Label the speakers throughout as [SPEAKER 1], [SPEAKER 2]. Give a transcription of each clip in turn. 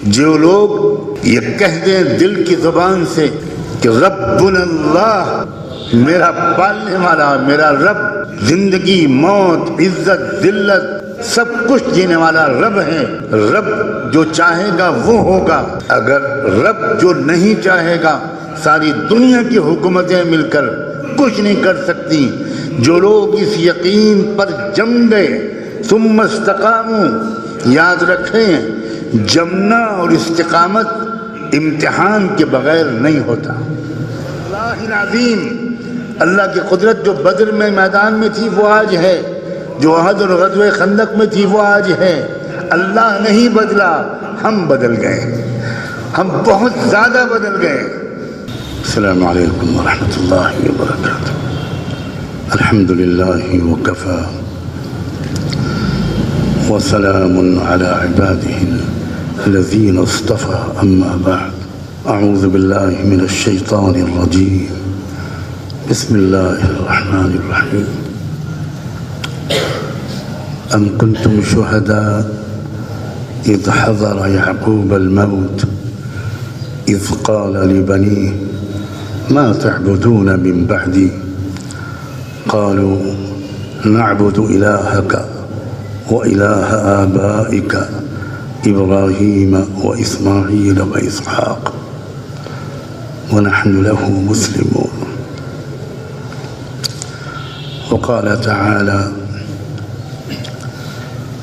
[SPEAKER 1] جو لوگ یہ کہہ دیں دل کی زبان سے کہ ربنا اللہ، میرا پالنے والا میرا رب، زندگی موت عزت ذلت سب کچھ دینے والا رب ہے، رب جو چاہے گا وہ ہوگا، اگر رب جو نہیں چاہے گا ساری دنیا کی حکومتیں مل کر کچھ نہیں کر سکتی۔ جو لوگ اس یقین پر جم گئے ثم استقاموا، یاد رکھیں جمنا اور استقامت امتحان کے بغیر نہیں ہوتا۔ اللہ العظیم، اللہ کی قدرت جو بدر میں میدان میں تھی وہ آج ہے، جو احد اور غزوہ خندق میں تھی وہ آج ہے۔ اللہ نہیں بدلا، ہم بدل گئے، ہم بہت زیادہ بدل گئے۔ السلام علیکم ورحمۃ اللہ وبرکاتہ۔ الحمد للہ وکفی وسلام علی عباده الذین اصطفى، اما بعد، اعوذ باللہ من الشیطان الرجیم، بسم اللہ الرحمن الرحیم۔ ام کنتم شہداء اذ حضر یعقوب الموت اذ قال لبنیہ ما تعبدون من بعدی قالوا نعبد الہک وإلہ آبائک إبراہیم وإسماعیل وإسحاق ونحن له مسلمون۔ وقال تعالى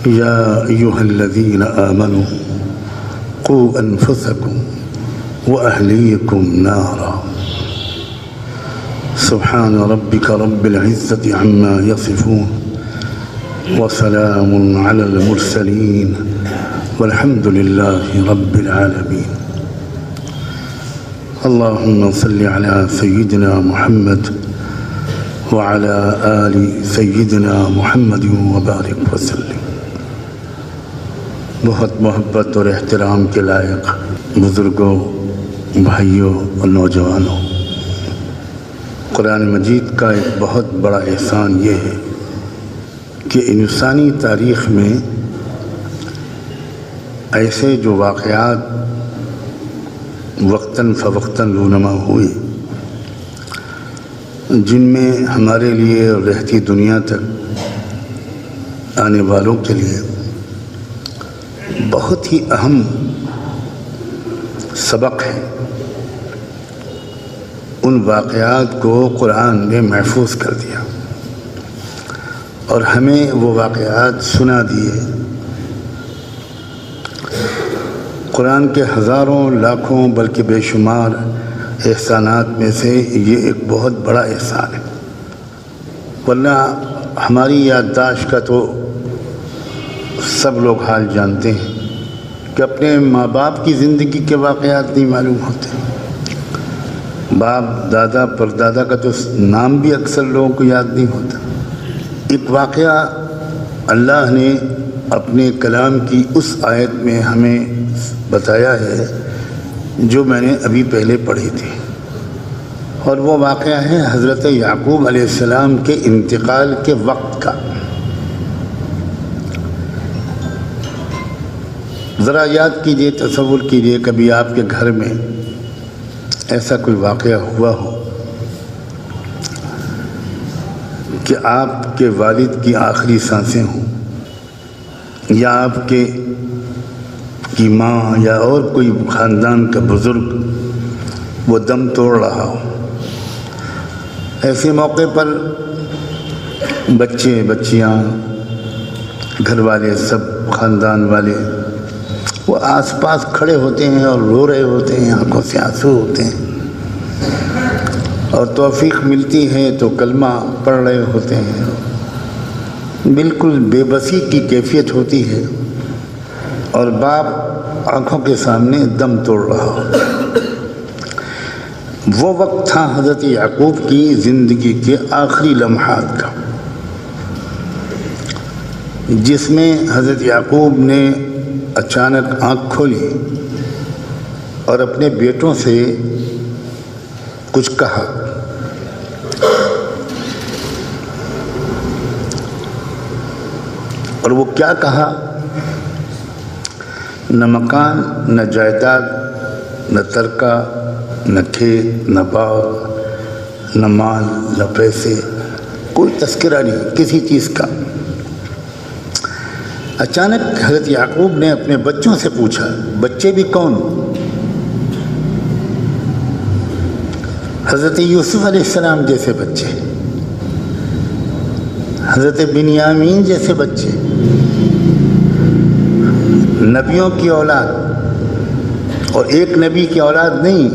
[SPEAKER 1] يا أيها الذين آمنوا قوا أنفسكم وأهليكم نارا، سبحان ربك رب العزة عما يصفون وسلام على المرسلين والحمد لله رب العالمين۔ اللهم صل على سيدنا محمد وعلى آل سيدنا محمد وبارك وسلم۔ بہت محبت اور احترام کے لائق بزرگوں، بھائیوں اور نوجوانوں، قرآن مجید کا ایک بہت بڑا احسان یہ ہے کہ انسانی تاریخ میں ایسے جو واقعات وقتاً فوقتاً رونما ہوئے، جن میں ہمارے لیے رہتی دنیا تک آنے والوں کے لیے بہت ہی اہم سبق ہے، ان واقعات کو قرآن نے محفوظ کر دیا اور ہمیں وہ واقعات سنا دیے۔ قرآن کے ہزاروں لاکھوں بلکہ بے شمار احسانات میں سے یہ ایک بہت بڑا احسان ہے، ورنہ ہماری یادداشت کا تو سب لوگ حال جانتے ہیں کہ اپنے ماں باپ کی زندگی کے واقعات نہیں معلوم ہوتے، باپ دادا پردادا کا تو نام بھی اکثر لوگوں کو یاد نہیں ہوتا۔ ایک واقعہ اللہ نے اپنے کلام کی اس آیت میں ہمیں بتایا ہے جو میں نے ابھی پہلے پڑھی تھی، اور وہ واقعہ ہے حضرت یعقوب علیہ السلام کے انتقال کے وقت کا۔ ذرا یاد کیجئے، تصور کیجئے کبھی آپ کے گھر میں ایسا کوئی واقعہ ہوا ہو کہ آپ کے والد کی آخری سانسیں ہوں، یا آپ کی ماں یا اور کوئی خاندان کا بزرگ وہ دم توڑ رہا ہو۔ ایسے موقع پر بچے بچیاں، گھر والے، سب خاندان والے وہ آس پاس کھڑے ہوتے ہیں اور رو رہے ہوتے ہیں، آنکھوں سے آنسو ہوتے ہیں، اور توفیق ملتی ہے تو کلمہ پڑھ رہے ہوتے ہیں، بالکل بے بسی کی کیفیت ہوتی ہے، اور باپ آنکھوں کے سامنے دم توڑ رہا ہو۔ وہ وقت تھا حضرت یعقوب کی زندگی کے آخری لمحات کا، جس میں حضرت یعقوب نے اچانک آنکھ کھولی اور اپنے بیٹوں سے کچھ کہا۔ اور وہ کیا کہا؟ نہ مکان، نہ جائیداد، نہ ترکہ، نہ کھیت، نہ باغ، نہ مال، نہ پیسے، کوئی تذکرہ نہیں کسی چیز کا۔ اچانک حضرت یعقوب نے اپنے بچوں سے پوچھا، بچے بھی کون؟ حضرت یوسف علیہ السلام جیسے بچے، حضرت بنیامین جیسے بچے، نبیوں کی اولاد، اور ایک نبی کی اولاد نہیں،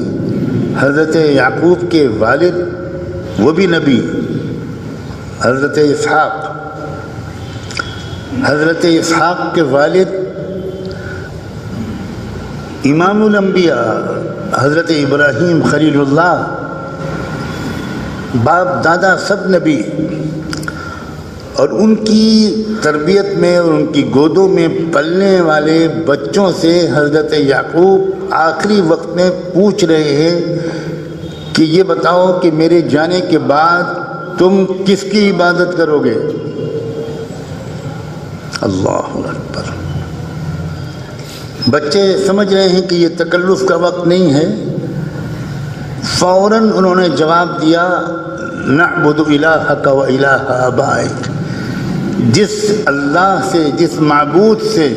[SPEAKER 1] حضرت یعقوب کے والد وہ بھی نبی، حضرت اسحاق، حضرت اسحاق کے والد امام الانبیاء حضرت ابراہیم خلیل اللہ، باپ دادا سب نبی، اور ان کی تربیت میں اور ان کی گودوں میں پلنے والے بچوں سے حضرت یعقوب آخری وقت میں پوچھ رہے ہیں کہ یہ بتاؤ کہ میرے جانے کے بعد تم کس کی عبادت کرو گے؟ اللہ اکبر۔ بچے سمجھ رہے ہیں کہ یہ تکلف کا وقت نہیں ہے، فوراً انہوں نے جواب دیا، نعبد الہک و الہ آبائک، جس اللہ سے، جس معبود سے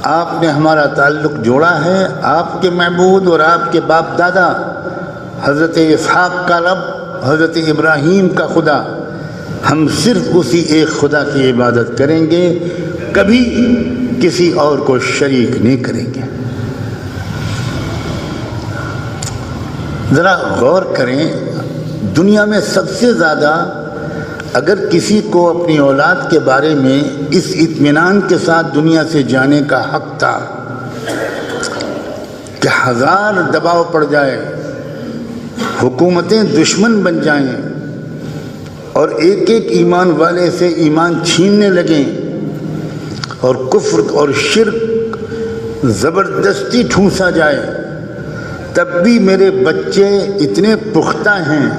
[SPEAKER 1] آپ نے ہمارا تعلق جوڑا ہے، آپ کے معبود اور آپ کے باپ دادا، حضرت اسحاق کا رب، حضرت ابراہیم کا خدا، ہم صرف اسی ایک خدا کی عبادت کریں گے، کبھی کسی اور کو شریک نہیں کریں گے۔ ذرا غور کریں، دنیا میں سب سے زیادہ اگر کسی کو اپنی اولاد کے بارے میں اس اطمینان کے ساتھ دنیا سے جانے کا حق تھا کہ ہزار دباؤ پڑ جائے، حکومتیں دشمن بن جائیں اور ایک ایک ایمان والے سے ایمان چھیننے لگیں اور کفر اور شرک زبردستی ٹھونسا جائے، تب بھی میرے بچے اتنے پختہ ہیں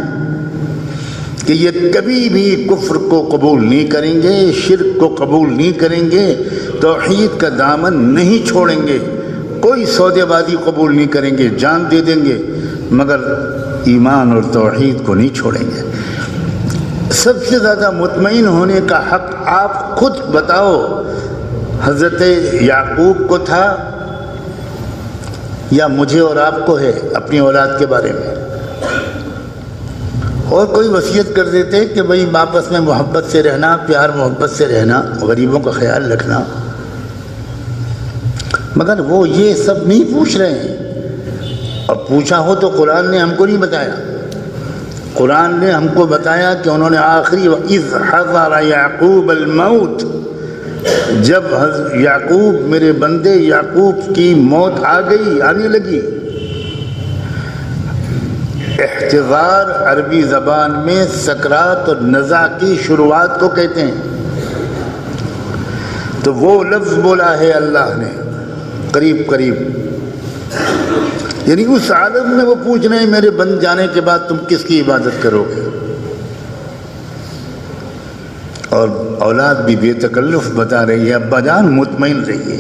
[SPEAKER 1] کہ یہ کبھی بھی کفر کو قبول نہیں کریں گے، شرک کو قبول نہیں کریں گے، توحید کا دامن نہیں چھوڑیں گے، کوئی سودے بازی قبول نہیں کریں گے، جان دے دیں گے مگر ایمان اور توحید کو نہیں چھوڑیں گے۔ سب سے زیادہ مطمئن ہونے کا حق آپ خود بتاؤ، حضرت یعقوب کو تھا یا مجھے اور آپ کو ہے اپنی اولاد کے بارے میں؟ اور کوئی وصیت کر دیتے کہ بھئی آپس میں محبت سے رہنا، پیار محبت سے رہنا، غریبوں کا خیال رکھنا، مگر وہ یہ سب نہیں پوچھ رہے ہیں، اور پوچھا ہو تو قرآن نے ہم کو نہیں بتایا۔ قرآن نے ہم کو بتایا کہ انہوں نے آخری وَإِذْ حَضَرَ يَعْقُوبَ الْمَوْتِ، جب یعقوب، میرے بندے یعقوب کی موت آ گئی، آنے لگی۔ احتضار عربی زبان میں سکرات اور نزع کی شروعات کو کہتے ہیں، تو وہ لفظ بولا ہے اللہ نے قریب قریب، یعنی اس عالم میں وہ پوچھ رہے ہیں میرے بن جانے کے بعد تم کس کی عبادت کرو گے؟ اور اولاد بھی بے تکلف بتا رہی ہے، ابا جان مطمئن رہیے،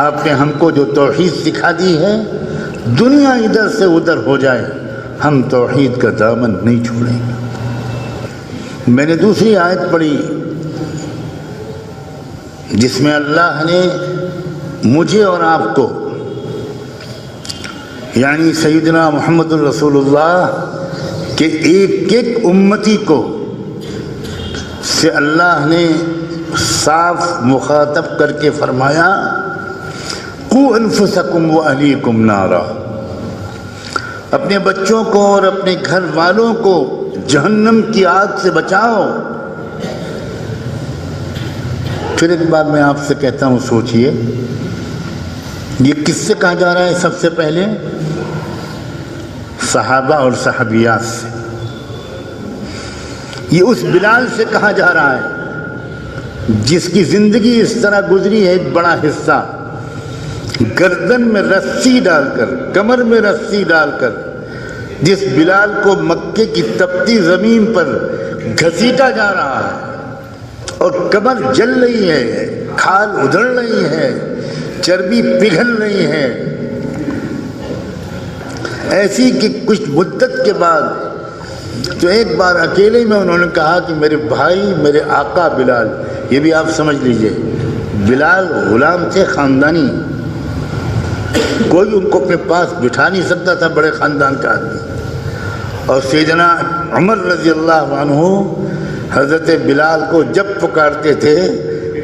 [SPEAKER 1] آپ نے ہم کو جو توحید سکھا دی ہے، دنیا ادھر سے ادھر ہو جائے، ہم توحید کا دامن نہیں چھوڑیں گے۔ میں نے دوسری آیت پڑھی جس میں اللہ نے مجھے اور آپ کو، یعنی سیدنا محمد الرسول اللہ کے ایک ایک امتی کو سے اللہ نے صاف مخاطب کر کے فرمایا، قُوا أَنفُسَكُمْ وَأَهْلِيكُمْ نَارًا، اپنے بچوں کو اور اپنے گھر والوں کو جہنم کی آگ سے بچاؤ۔ پھر ایک بار میں آپ سے کہتا ہوں، سوچئے یہ کس سے کہا جا رہا ہے؟ سب سے پہلے صحابہ اور صحابیات سے، یہ اس بلال سے کہا جا رہا ہے جس کی زندگی اس طرح گزری ہے، ایک بڑا حصہ گردن میں رسی ڈال کر، کمر میں رسی ڈال کر، جس بلال کو مکے کی تپتی زمین پر گھسیٹا جا رہا ہے اور کمر جل رہی ہے، کھال ادھڑ رہی ہے، چربی پگھل رہی ہے ایسی کہ کچھ مدت کے بعد تو ایک بار اکیلے میں انہوں نے کہا کہ میرے بھائی، میرے آقا بلال، یہ بھی آپ سمجھ لیجئے، بلال غلام تھے خاندانی، کوئی ان کو اپنے پاس بٹھا نہیں سکتا تھا، بڑے خاندان کا آدمی. اور سیدنا عمر رضی اللہ عنہ حضرت بلال کو جب پکارتے تھے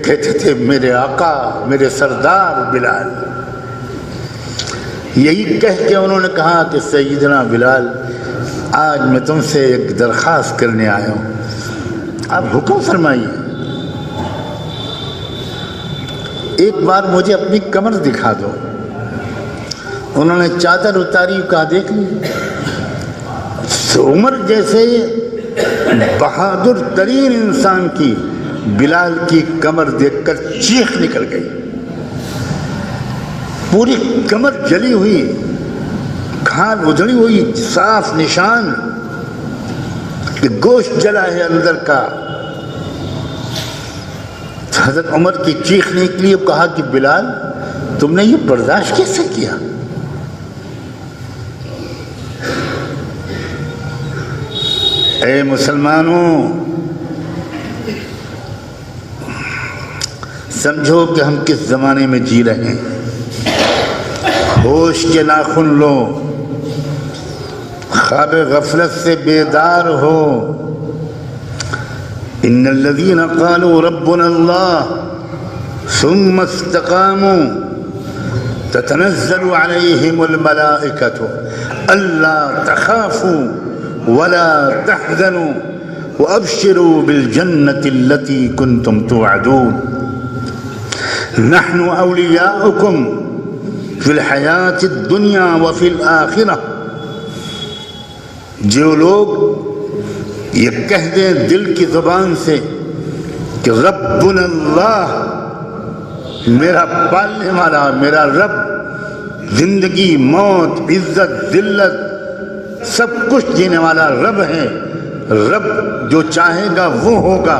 [SPEAKER 1] کہتے تھے میرے آقا، میرے سردار بلال. یہی کہہ کے انہوں نے کہا کہ سیدنا بلال، آج میں تم سے ایک درخواست کرنے آیا ہوں، آپ حکم فرمائیے. ایک بار مجھے اپنی کمر دکھا دو. انہوں نے چادر اتاری، کہا دیکھ لی. عمر جیسے بہادر ترین انسان کی بلال کی کمر دیکھ کر چیخ نکل گئی. پوری کمر جلی ہوئی، کھال ادھڑی ہوئی، صاف نشان کہ گوشت جلا ہے اندر کا. حضرت عمر کی چیخ نکلی، کہا کہ بلال تم نے یہ برداشت کیسے کیا؟ اے مسلمانوں، سمجھو کہ ہم کس زمانے میں جی رہے ہیں. ہوش کے ناخن لو، خواب غفلت سے بیدار ہو. ان الذين قالوا ربنا الله ثم استقاموا تتنزل عليهم الملائكة الا تخافوا ولا تحزنوا وابشروا بالجنة التي كنتم توعدون نحن اولياؤكم في الحياة الدنيا وفي الآخرة. جو لوگ یہ کہہ دیں دل کی زبان سے کہ ربنا اللہ، میرا پالنے والا، میرا رب، زندگی، موت، عزت، ذلت، سب کچھ دینے والا رب ہے. رب جو چاہے گا وہ ہوگا.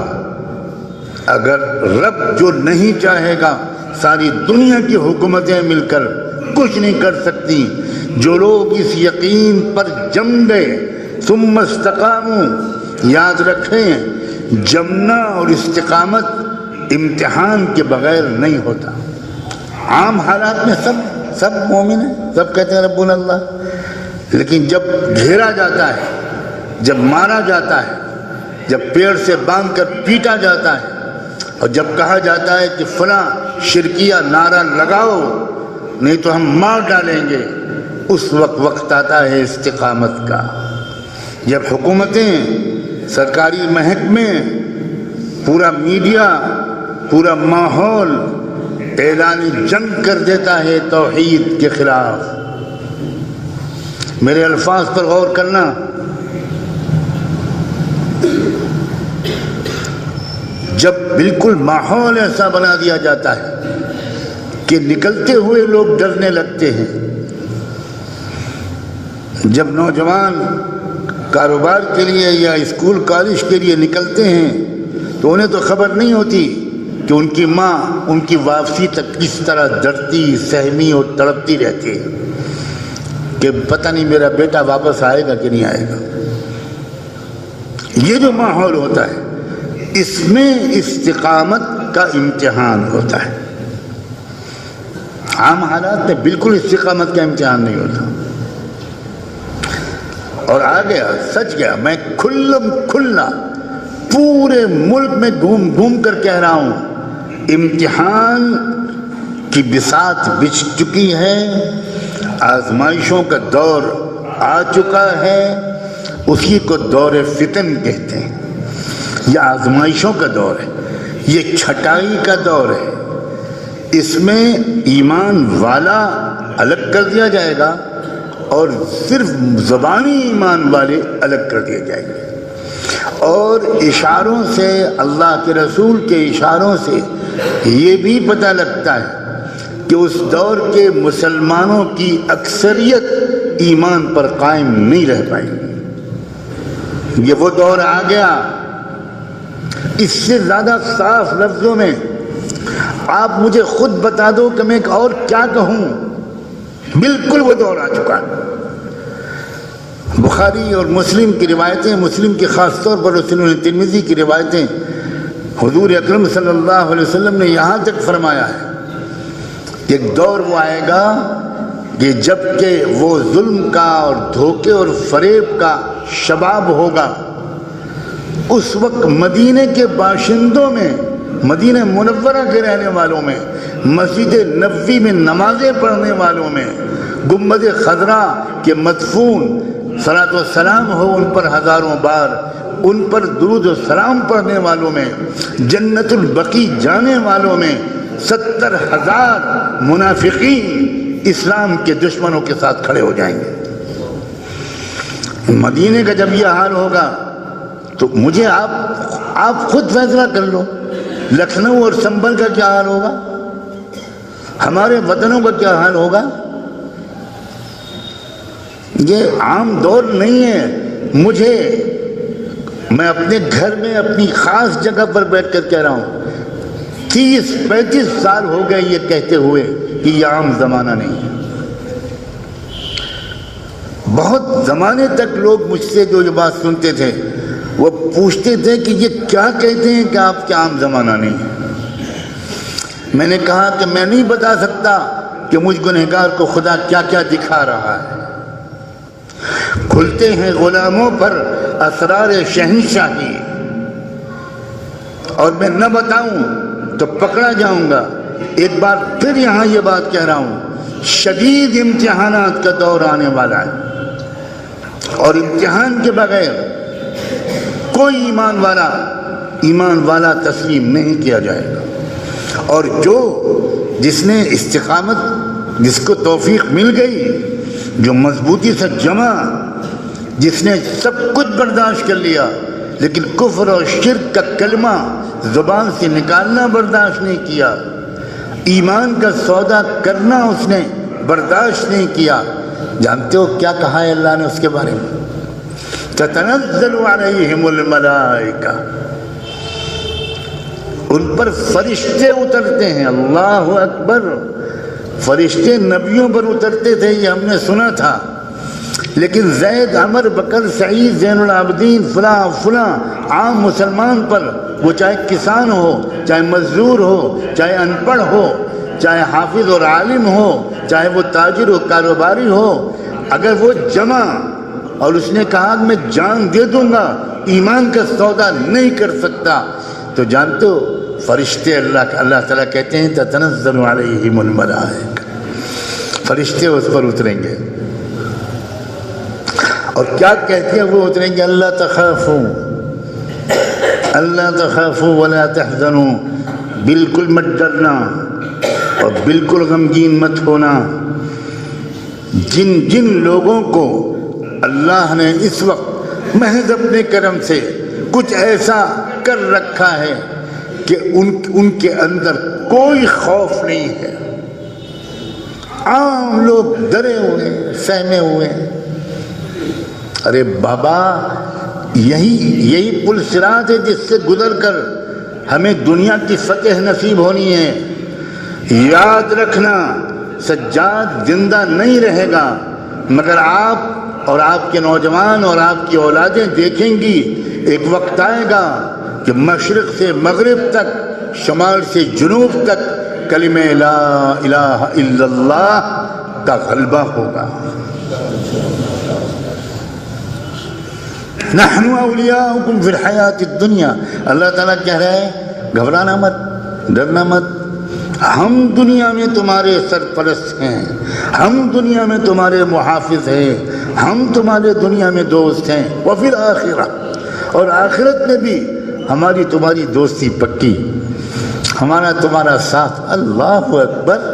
[SPEAKER 1] اگر رب جو نہیں چاہے گا ساری دنیا کی حکومتیں مل کر کچھ نہیں کر سکتی. جو لوگ اس یقین پر جم گئے، ثم استقاموا، یاد رکھیں جمنا اور استقامت امتحان کے بغیر نہیں ہوتا. عام حالات میں سب مومن ہیں، سب کہتے ہیں ربنا اللہ، لیکن جب گھیرا جاتا ہے، جب مارا جاتا ہے، جب پیڑ سے باندھ کر پیٹا جاتا ہے، اور جب کہا جاتا ہے کہ فلاں شرکیہ نعرہ لگاؤ نہیں تو ہم مار ڈالیں گے، اس وقت آتا ہے استقامت کا. جب حکومتیں، سرکاری محکمے، پورا میڈیا، پورا ماحول اعلان جنگ کر دیتا ہے توحید کے خلاف. میرے الفاظ پر غور کرنا. جب بالکل ماحول ایسا بنا دیا جاتا ہے کہ نکلتے ہوئے لوگ ڈرنے لگتے ہیں. جب نوجوان کاروبار کے لیے یا اسکول کالج کے لیے نکلتے ہیں تو انہیں تو خبر نہیں ہوتی کہ ان کی ماں ان کی واپسی تک کس طرح ڈرتی، سہمی اور تڑپتی رہتی ہے کہ پتہ نہیں میرا بیٹا واپس آئے گا کہ نہیں آئے گا. یہ جو ماحول ہوتا ہے اس میں استقامت کا امتحان ہوتا ہے. عام حالات میں بالکل استقامت کا امتحان نہیں ہوتا. اور آ گیا، سچ گیا، میں کھلا پورے ملک میں گھوم کر کہہ رہا ہوں، امتحان کی بساط بچھ چکی ہے، آزمائشوں کا دور آ چکا ہے. اسی کو دور فتن کہتے ہیں. یہ آزمائشوں کا دور ہے، یہ چھٹائی کا دور ہے. اس میں ایمان والا الگ کر دیا جائے گا اور صرف زبانی ایمان والے الگ کر دیے جائیں گے. اور اشاروں سے، اللہ کے رسول کے اشاروں سے یہ بھی پتہ لگتا ہے کہ اس دور کے مسلمانوں کی اکثریت ایمان پر قائم نہیں رہ پائے گی. یہ وہ دور آ گیا. اس سے زیادہ صاف لفظوں میں آپ مجھے خود بتا دو کہ میں اور کیا کہوں، بالکل وہ دور آ چکا ہے۔ بخاری اور مسلم کی روایتیں، مسلم کی خاص طور پر سنن ترمذی کی روایتیں، حضور اکرم صلی اللہ علیہ وسلم نے یہاں تک فرمایا ہے کہ ایک دور وہ آئے گا کہ جب کہ وہ ظلم کا اور دھوکے اور فریب کا شباب ہوگا، اس وقت مدینے کے باشندوں میں، مدینہ منورہ کے رہنے والوں میں، مسجد نبوی میں نمازیں پڑھنے والوں میں، گنبد خضرا کے مدفون صلاۃ و سلام ہو ان پر ہزاروں بار، ان پر درود و سلام پڑھنے والوں میں، جنت البقیع جانے والوں میں 70,000 منافقین اسلام کے دشمنوں کے ساتھ کھڑے ہو جائیں گے۔ مدینے کا جب یہ حال ہوگا تو مجھے آپ خود فیصلہ کر لو، لکھنؤ اور سنبھل کا کیا حال ہوگا، ہمارے وطنوں کا کیا حال ہوگا۔ یہ عام دور نہیں ہے، میں اپنے گھر میں اپنی خاص جگہ پر بیٹھ کر کہہ رہا ہوں، 30-35 سال ہو گئے یہ کہتے ہوئے کہ یہ عام زمانہ نہیں ہے۔ بہت زمانے تک لوگ مجھ سے جو یہ بات سنتے تھے وہ پوچھتے تھے کہ یہ کیا کہتے ہیں کہ آپ کے عام زمانہ نہیں ہے۔ میں نے کہا کہ میں نہیں بتا سکتا کہ مجھ گنہگار کو خدا کیا کیا دکھا رہا ہے۔ کھلتے ہیں غلاموں پر اسرار شہنشاہی، اور میں نہ بتاؤں تو پکڑا جاؤں گا۔ ایک بار پھر یہاں یہ بات کہہ رہا ہوں، شدید امتحانات کا دور آنے والا ہے، اور امتحان کے بغیر کوئی ایمان والا تسلیم نہیں کیا جائے گا۔ اور جس نے استقامت، جس کو توفیق مل گئی، جو مضبوطی سے جمع، جس نے سب کچھ برداشت کر لیا لیکن کفر اور شرک کا کلمہ زبان سے نکالنا برداشت نہیں کیا، ایمان کا سودا کرنا اس نے برداشت نہیں کیا، جانتے ہو کیا کہا ہے اللہ نے اس کے بارے میں؟ تتنزل علیہم الملائکہ، ان پر فرشتے اترتے ہیں۔ اللہ اکبر، فرشتے نبیوں پر اترتے تھے یہ ہم نے سنا تھا، لیکن زید، عمر، بکر، سعید، زین العابدین، فلاں عام مسلمان پر، وہ چاہے کسان ہو، چاہے مزدور ہو، چاہے ان پڑھ ہو، چاہے حافظ اور عالم ہو، چاہے وہ تاجر و کاروباری ہو، اگر وہ جمع اور اس نے کہا کہ میں جان دے دوں گا، ایمان کا سودا نہیں کر سکتا، تو جانتے ہو فرشتے اللہ تعالیٰ کہتے ہیں تتنزل علیہم الملائکہ، فرشتے اس پر اتریں گے، اور کیا کہتے ہیں وہ اتریں گے؟ اللہ تخافوا ولا تحزنوا، بالکل مت ڈرنا اور بالکل غمگین مت ہونا۔ جن لوگوں کو اللہ نے اس وقت محض اپنے کرم سے کچھ ایسا کر رکھا ہے کہ ان کے اندر کوئی خوف نہیں ہے، عام لوگ ڈرے ہوئے، سہمے ہوئے۔ ارے بابا، یہی پل صراط ہے جس سے گزر کر ہمیں دنیا کی فتح نصیب ہونی ہے۔ یاد رکھنا، سجاد زندہ نہیں رہے گا، مگر آپ اور آپ کے نوجوان اور آپ کی اولادیں دیکھیں گی، ایک وقت آئے گا کہ مشرق سے مغرب تک، شمال سے جنوب تک کلمہ لا الہ الا اللہ کا غلبہ ہوگا۔ نحن اولیاؤکم فی الحیات الدنیا، اللہ تعالیٰ کہہ رہے ہیں گھبرانا مت، ڈرنا مت، ہم دنیا میں تمہارے سرپرست ہیں، ہم دنیا میں تمہارے محافظ ہیں، ہم تمہارے دنیا میں دوست ہیں، وفی الآخرہ، اور آخرت میں بھی ہماری تمہاری دوستی پکی، ہمارا تمہارا ساتھ۔ اللہ اکبر،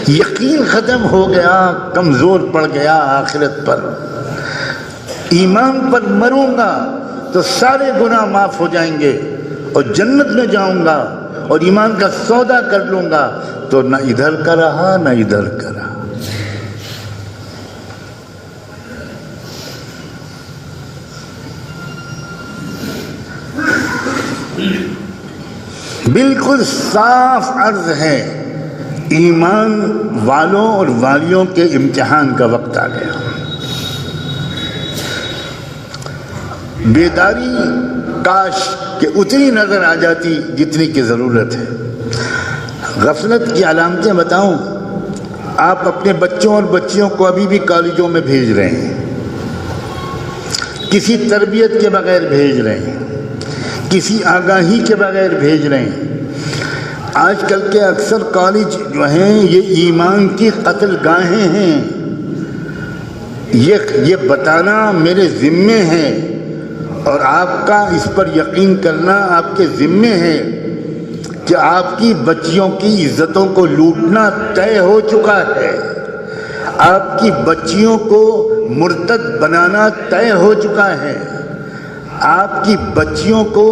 [SPEAKER 1] یقین ختم ہو گیا، کمزور پڑ گیا آخرت پر۔ ایمان پر مروں گا تو سارے گناہ معاف ہو جائیں گے اور جنت میں جاؤں گا، اور ایمان کا سودا کر لوں گا تو نہ ادھر کا رہا نہ ادھر کا رہا۔ بالکل صاف عرض ہے، ایمان والوں اور والیوں کے امتحان کا وقت آ گیا۔ بیداری کاش کہ اتنی نظر آ جاتی جتنی کی ضرورت ہے۔ غفلت کی علامتیں بتاؤں، آپ اپنے بچوں اور بچیوں کو ابھی بھی کالجوں میں بھیج رہے ہیں، کسی تربیت کے بغیر بھیج رہے ہیں، کسی آگاہی کے بغیر بھیج رہے ہیں۔ آج کل کے اکثر کالج جو ہیں یہ ایمان کی قتل گاہیں ہیں۔ یہ بتانا میرے ذمے ہے اور آپ کا اس پر یقین کرنا آپ کے ذمے ہے کہ آپ کی بچیوں کی عزتوں کو لوٹنا طے ہو چکا ہے، آپ کی بچیوں کو مرتد بنانا طے ہو چکا ہے، آپ کی بچیوں کو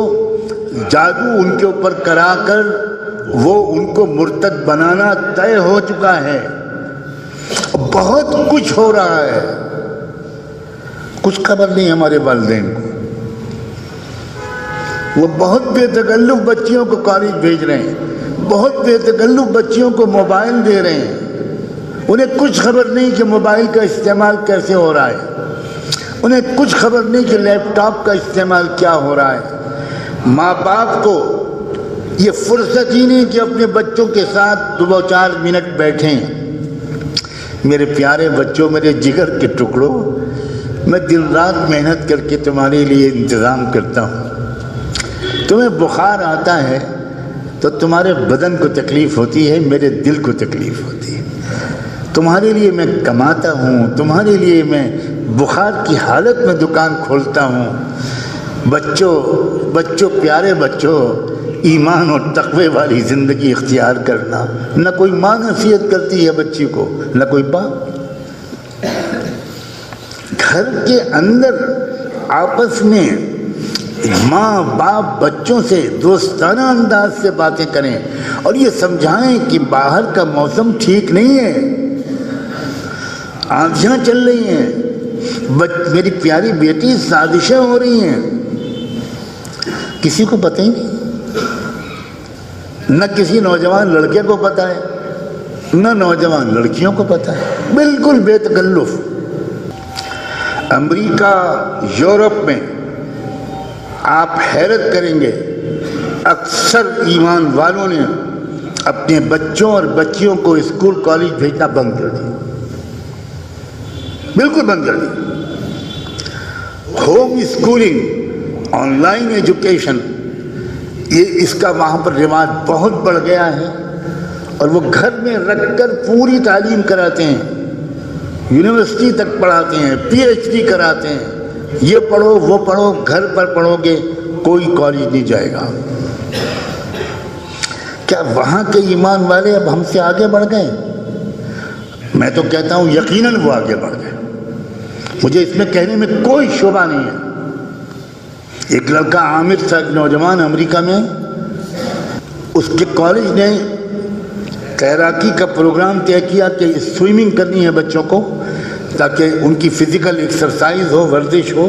[SPEAKER 1] جادو ان کے اوپر کرا کر وہ ان کو مرتد بنانا طے ہو چکا ہے۔ بہت کچھ ہو رہا ہے، کچھ خبر نہیں ہمارے والدین کو۔ وہ بہت بے تکلف بچیوں کو کالج بھیج رہے ہیں، بہت بے تکلف بچیوں کو موبائل دے رہے ہیں، انہیں کچھ خبر نہیں کہ موبائل کا استعمال کیسے ہو رہا ہے، انہیں کچھ خبر نہیں کہ لیپ ٹاپ کا استعمال کیا ہو رہا ہے۔ ماں باپ کو یہ فرصت ہی نہیں کہ اپنے بچوں کے ساتھ 2-4 منٹ بیٹھیں۔ میرے پیارے بچوں، میرے جگر کے ٹکڑوں، میں دن رات محنت کر کے تمہارے لیے انتظام کرتا ہوں۔ تمہیں بخار آتا ہے تو تمہارے بدن کو تکلیف ہوتی ہے، میرے دل کو تکلیف ہوتی ہے۔ تمہارے لیے میں کماتا ہوں، تمہارے لیے میں بخار کی حالت میں دکان کھولتا ہوں۔ بچوں پیارے بچوں، ایمان اور تقوی والی زندگی اختیار کرنا۔ نہ کوئی ماں نصیحت کرتی ہے بچی کو، نہ کوئی باپ۔ گھر کے اندر آپس میں ماں باپ بچوں سے دوستانہ انداز سے باتیں کریں اور یہ سمجھائیں کہ باہر کا موسم ٹھیک نہیں ہے، آندھیاں چل رہی ہیں، میری پیاری بیٹی سازشیں ہو رہی ہیں۔ کسی کو پتہ ہی نہیں، نہ کسی نوجوان لڑکے کو پتہ ہے، نہ نوجوان لڑکیوں کو پتہ ہے، بالکل بے تکلف۔ امریکہ، یورپ میں آپ حیرت کریں گے، اکثر ایمان والوں نے اپنے بچوں اور بچیوں کو اسکول کالج بھیجنا بند کر دیا، بالکل بند کر دیا۔ Home schooling, online education, اس کا وہاں پر رواج بہت بڑھ گیا ہے اور وہ گھر میں رکھ کر پوری تعلیم کراتے ہیں، یونیورسٹی تک پڑھاتے ہیں، PhD کراتے ہیں۔ یہ پڑھو وہ پڑھو، گھر پر پڑھو گے، کوئی کالج نہیں جائے گا۔ کیا وہاں کے ایمان والے اب ہم سے آگے بڑھ گئے؟ میں تو کہتا ہوں یقیناً وہ آگے بڑھ گئے، مجھے اس میں کہنے میں کوئی شبہ نہیں ہے۔ ایک لڑکا عامر تھا، ایک نوجوان امریکہ میں، اس کے کالج نے تیراکی کا پروگرام طے کیا کہ سوئمنگ کرنی ہے بچوں کو تاکہ ان کی فزیکل ایکسرسائز ہو، ورزش ہو۔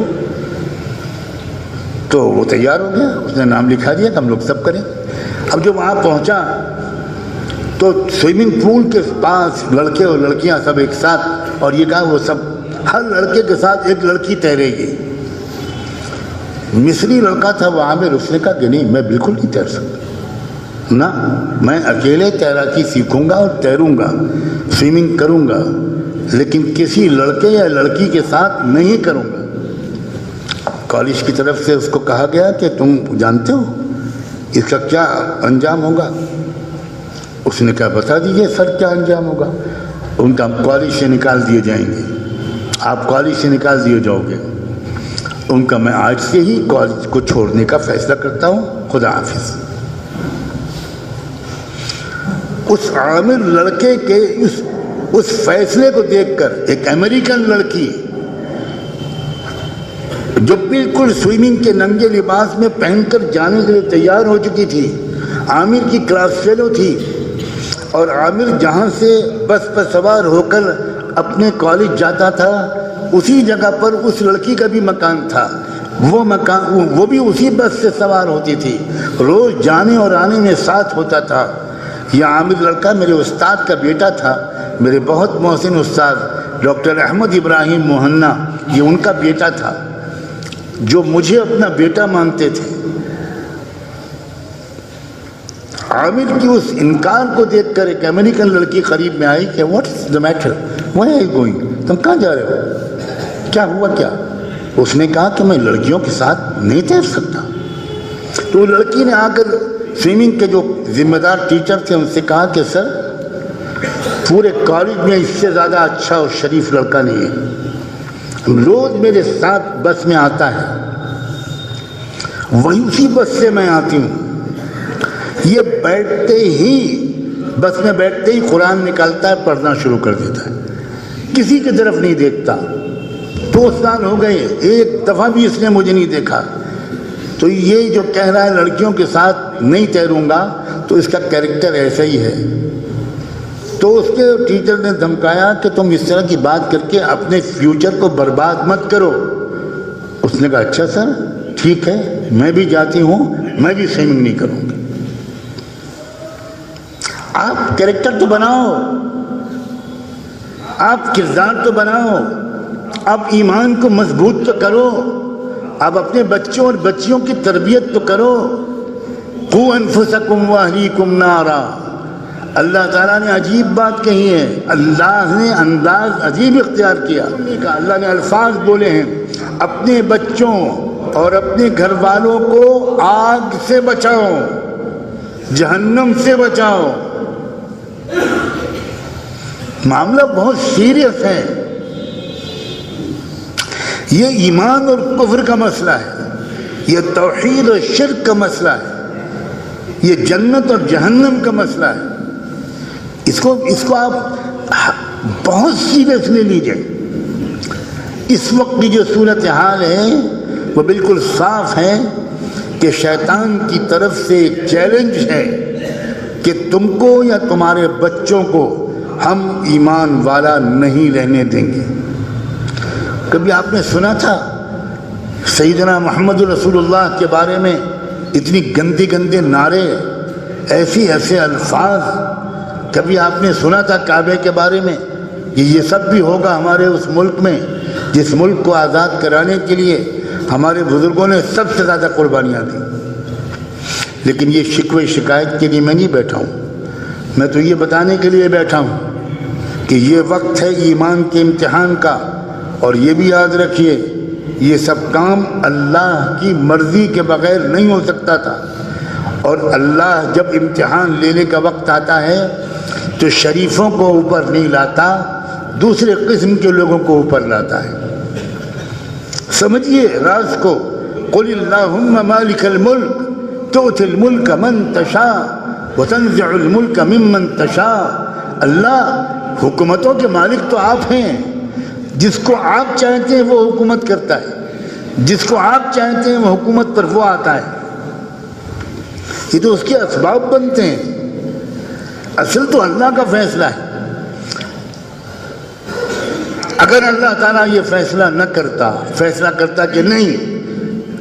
[SPEAKER 1] تو وہ تیار ہو گیا، اس نے نام لکھا دیا کہ ہم لوگ سب کریں۔ اب جو وہاں پہنچا تو سوئمنگ پول کے پاس لڑکے اور لڑکیاں سب ایک ساتھ، اور یہ کہا وہ سب ہر لڑکے کے ساتھ ایک لڑکی تیرے گی۔ مصری لڑکا تھا وہ عامر، اس نے کہا کہ نہیں، میں بالکل نہیں تیر سکتا، نہ میں اکیلے تیراکی سیکھوں گا اور تیروں گا، سوئمنگ کروں گا، لیکن کسی لڑکے یا لڑکی کے ساتھ نہیں کروں گا۔ کالج کی طرف سے اس کو کہا گیا کہ تم جانتے ہو اس کا کیا انجام ہوگا؟ اس نے کہا بتا دیجئے سر کیا انجام ہوگا؟ ان کا کالج سے نکال دیے جائیں گے، آپ کالج سے نکال دیے جاؤ گے۔ ان کا میں آج سے ہی کالج کو چھوڑنے کا فیصلہ کرتا ہوں، خدا حافظ۔ اس عامر لڑکے کے اس فیصلے کو دیکھ کر ایک امریکن لڑکی جو بالکل سوئمنگ کے ننگے لباس میں پہن کر جانے کے لیے تیار ہو چکی تھی، عامر کی کلاس فیلو تھی، اور عامر جہاں سے بس پر سوار ہو کر اپنے کالج جاتا تھا اسی جگہ پر اس لڑکی کا بھی مکان تھا، وہ بھی اسی بس سے سوار ہوتی تھی، روز جانے اور آنے میں ساتھ ہوتا تھا۔ یہ عامر لڑکا میرے استاد کا بیٹا تھا، میرے بہت محسن استاد ڈاکٹر احمد ابراہیم موہنا، یہ ان کا بیٹا تھا جو مجھے اپنا بیٹا مانتے تھے۔ عامر کی اس انکار کو دیکھ کر ایک امریکن لڑکی قریب میں آئی کہ واٹ از دا میٹر، وہاں آئی گوئنگ، تم کہاں جا رہے ہو، کیا ہوا کیا؟ اس نے کہا کہ میں لڑکیوں کے ساتھ نہیں تیر سکتا۔ تو لڑکی نے آ کر سوئمنگ کے جو ذمہ دار ٹیچر تھے ان سے کہا کہ سر پورے کالج میں اس سے زیادہ اچھا اور شریف لڑکا نہیں ہے، روز میرے ساتھ بس میں آتا ہے، وہی اسی بس سے میں آتی ہوں، یہ بیٹھتے ہی بس میں بیٹھتے ہی قرآن نکالتا ہے، پڑھنا شروع کر دیتا ہے، کسی کی طرف نہیں دیکھتا۔ 2 سال ہو گئے، ایک دفعہ بھی اس نے مجھے نہیں دیکھا۔ تو یہ جو کہہ رہا ہے لڑکیوں کے ساتھ نہیں تیروں گا، تو اس کا کیریکٹر ایسا ہی ہے۔ تو اس کے ٹیچر نے دھمکایا کہ تم اس طرح کی بات کر کے اپنے فیوچر کو برباد مت کرو۔ اس نے کہا اچھا سر ٹھیک ہے، میں بھی جاتی ہوں، میں بھی سوئمنگ نہیں کروں گی۔ آپ کیریکٹر تو بناؤ، آپ کردار تو بناؤ، آپ ایمان کو مضبوط تو کرو، آپ اپنے بچوں اور بچیوں کی تربیت تو کرو۔ قوا انفسکم واہلیکم نارا، اللہ تعالیٰ نے عجیب بات کہی ہے، اللہ نے انداز عجیب اختیار کیا۔ اللہ نے الفاظ بولے ہیں، اپنے بچوں اور اپنے گھر والوں کو آگ سے بچاؤ، جہنم سے بچاؤ۔ معاملہ بہت سیریس ہے، یہ ایمان اور کفر کا مسئلہ ہے، یہ توحید اور شرک کا مسئلہ ہے، یہ جنت اور جہنم کا مسئلہ ہے۔ اس کو آپ بہت سیریس لے لیجئے۔ اس وقت کی جو صورتحال ہے وہ بالکل صاف ہے کہ شیطان کی طرف سے ایک چیلنج ہے کہ تم کو یا تمہارے بچوں کو ہم ایمان والا نہیں رہنے دیں گے۔ کبھی آپ نے سنا تھا سیدنا محمد رسول اللہ کے بارے میں اتنی گندے گندے نعرے، ایسے الفاظ؟ کبھی آپ نے سنا تھا کعبے کے بارے میں کہ یہ سب بھی ہوگا ہمارے اس ملک میں جس ملک کو آزاد کرانے کے لیے ہمارے بزرگوں نے سب سے زیادہ قربانیاں دیں؟ لیکن یہ شکوے شکایت کے لیے میں نہیں بیٹھا ہوں، میں تو یہ بتانے کے لیے بیٹھا ہوں کہ یہ وقت ہے ایمان کے امتحان کا، اور یہ بھی یاد رکھیے یہ سب کام اللہ کی مرضی کے بغیر نہیں ہو سکتا تھا، اور اللہ جب امتحان لینے کا وقت آتا ہے تو شریفوں کو اوپر نہیں لاتا، دوسرے قسم کے لوگوں کو اوپر لاتا ہے۔ سمجھیے راز کو، قل اللہم مالک الملک تؤتی الملک من تشاء وتنزع الملک ممن تشاء۔ اللہ حکومتوں کے مالک تو آپ ہیں، جس کو آپ چاہتے ہیں وہ حکومت کرتا ہے، جس کو آپ چاہتے ہیں وہ حکومت پر وہ آتا ہے۔ یہ تو اس کے اسباب بنتے ہیں، اصل تو اللہ کا فیصلہ ہے۔ اگر اللہ تعالیٰ یہ فیصلہ نہ کرتا، فیصلہ کرتا کہ نہیں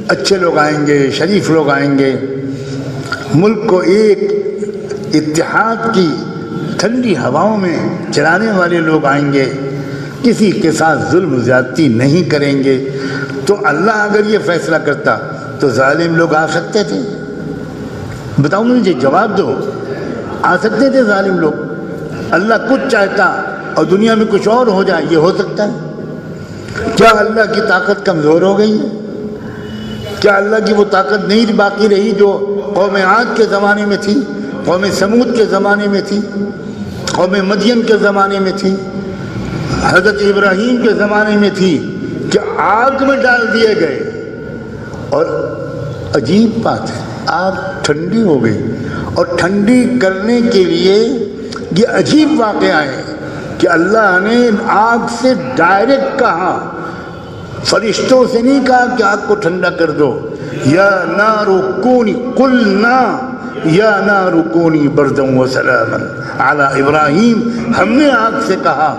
[SPEAKER 1] اچھے لوگ آئیں گے، شریف لوگ آئیں گے، ملک کو ایک اتحاد کی ٹھنڈی ہواؤں میں چلانے والے لوگ آئیں گے، کسی کے ساتھ ظلم زیادتی نہیں کریں گے، تو اللہ اگر یہ فیصلہ کرتا تو ظالم لوگ آ سکتے تھے؟ بتاؤ مجھے، جواب دو، آ سکتے تھے ظالم لوگ؟ اللہ کچھ چاہتا اور دنیا میں کچھ اور ہو جائے، یہ ہو سکتا ہے؟ کیا اللہ کی طاقت کمزور ہو گئی ہے؟ کیا اللہ کی وہ طاقت نہیں باقی رہی جو قوم عاد کے زمانے میں تھی، قوم سمود کے زمانے میں تھی، قوم مدین کے زمانے میں تھی، حضرت ابراہیم کے زمانے میں تھی، کہ آگ میں ڈال دیے گئے؟ اور عجیب بات ہے، آگ ٹھنڈی ہو گئی، اور ٹھنڈی کرنے کے لیے یہ عجیب واقعہ ہے کہ اللہ نے آگ سے ڈائریکٹ کہا، فرشتوں سے نہیں کہا کہ آگ کو ٹھنڈا کر دو۔ یا نار کونی، قلنا یا نار کونی بردا وسلاما علی ابراہیم، ہم نے آگ سے کہا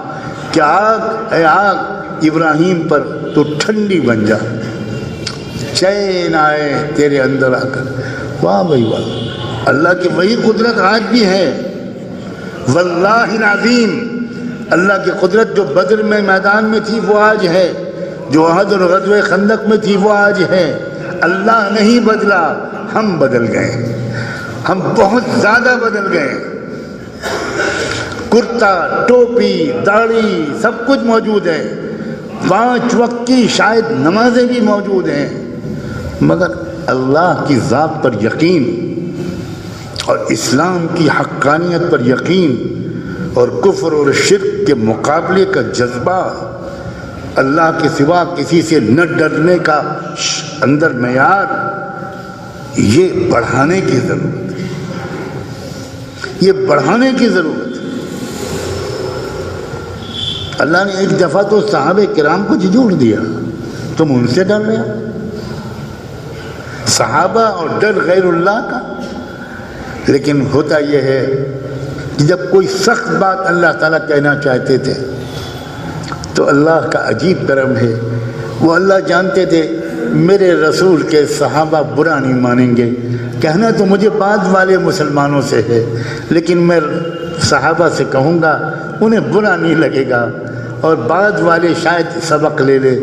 [SPEAKER 1] کہ آگ اے آگ ابراہیم پر تو ٹھنڈی بن جا۔ چین آئے تیرے اندر آ کر. واہ بھائی واہ، اللہ کی وہی قدرت آج بھی ہے. واللہ العظیم، اللہ کی قدرت جو بدر میں میدان میں تھی وہ آج ہے، جو احد اور غزوہ خندق میں تھی وہ آج ہے. اللہ نہیں بدلا، ہم بدل گئے، ہم بہت زیادہ بدل گئے. کرتا، ٹوپی، داڑھی سب کچھ موجود ہے، 5 وقت کی شاید نمازیں بھی موجود ہیں، مگر اللہ کی ذات پر یقین اور اسلام کی حقانیت پر یقین اور کفر اور شرک کے مقابلے کا جذبہ، اللہ کے سوا کسی سے نہ ڈرنے کا اندر معیار، یہ بڑھانے کی ضرورت ہے، یہ بڑھانے کی ضرورت ہے. اللہ نے ایک دفعہ تو صحابہ کرام کو جھنجھوڑ دیا، تم ان سے ڈر رہے ہو. صحابہ اور ڈر غیر اللہ کا. لیکن ہوتا یہ ہے کہ جب کوئی سخت بات اللہ تعالیٰ کہنا چاہتے تھے تو اللہ کا عجیب کرم ہے، وہ اللہ جانتے تھے میرے رسول کے صحابہ برا نہیں مانیں گے. کہنا تو مجھے بعد والے مسلمانوں سے ہے، لیکن میں صحابہ سے کہوں گا انہیں برا نہیں لگے گا، اور بعد والے شاید سبق لے لے.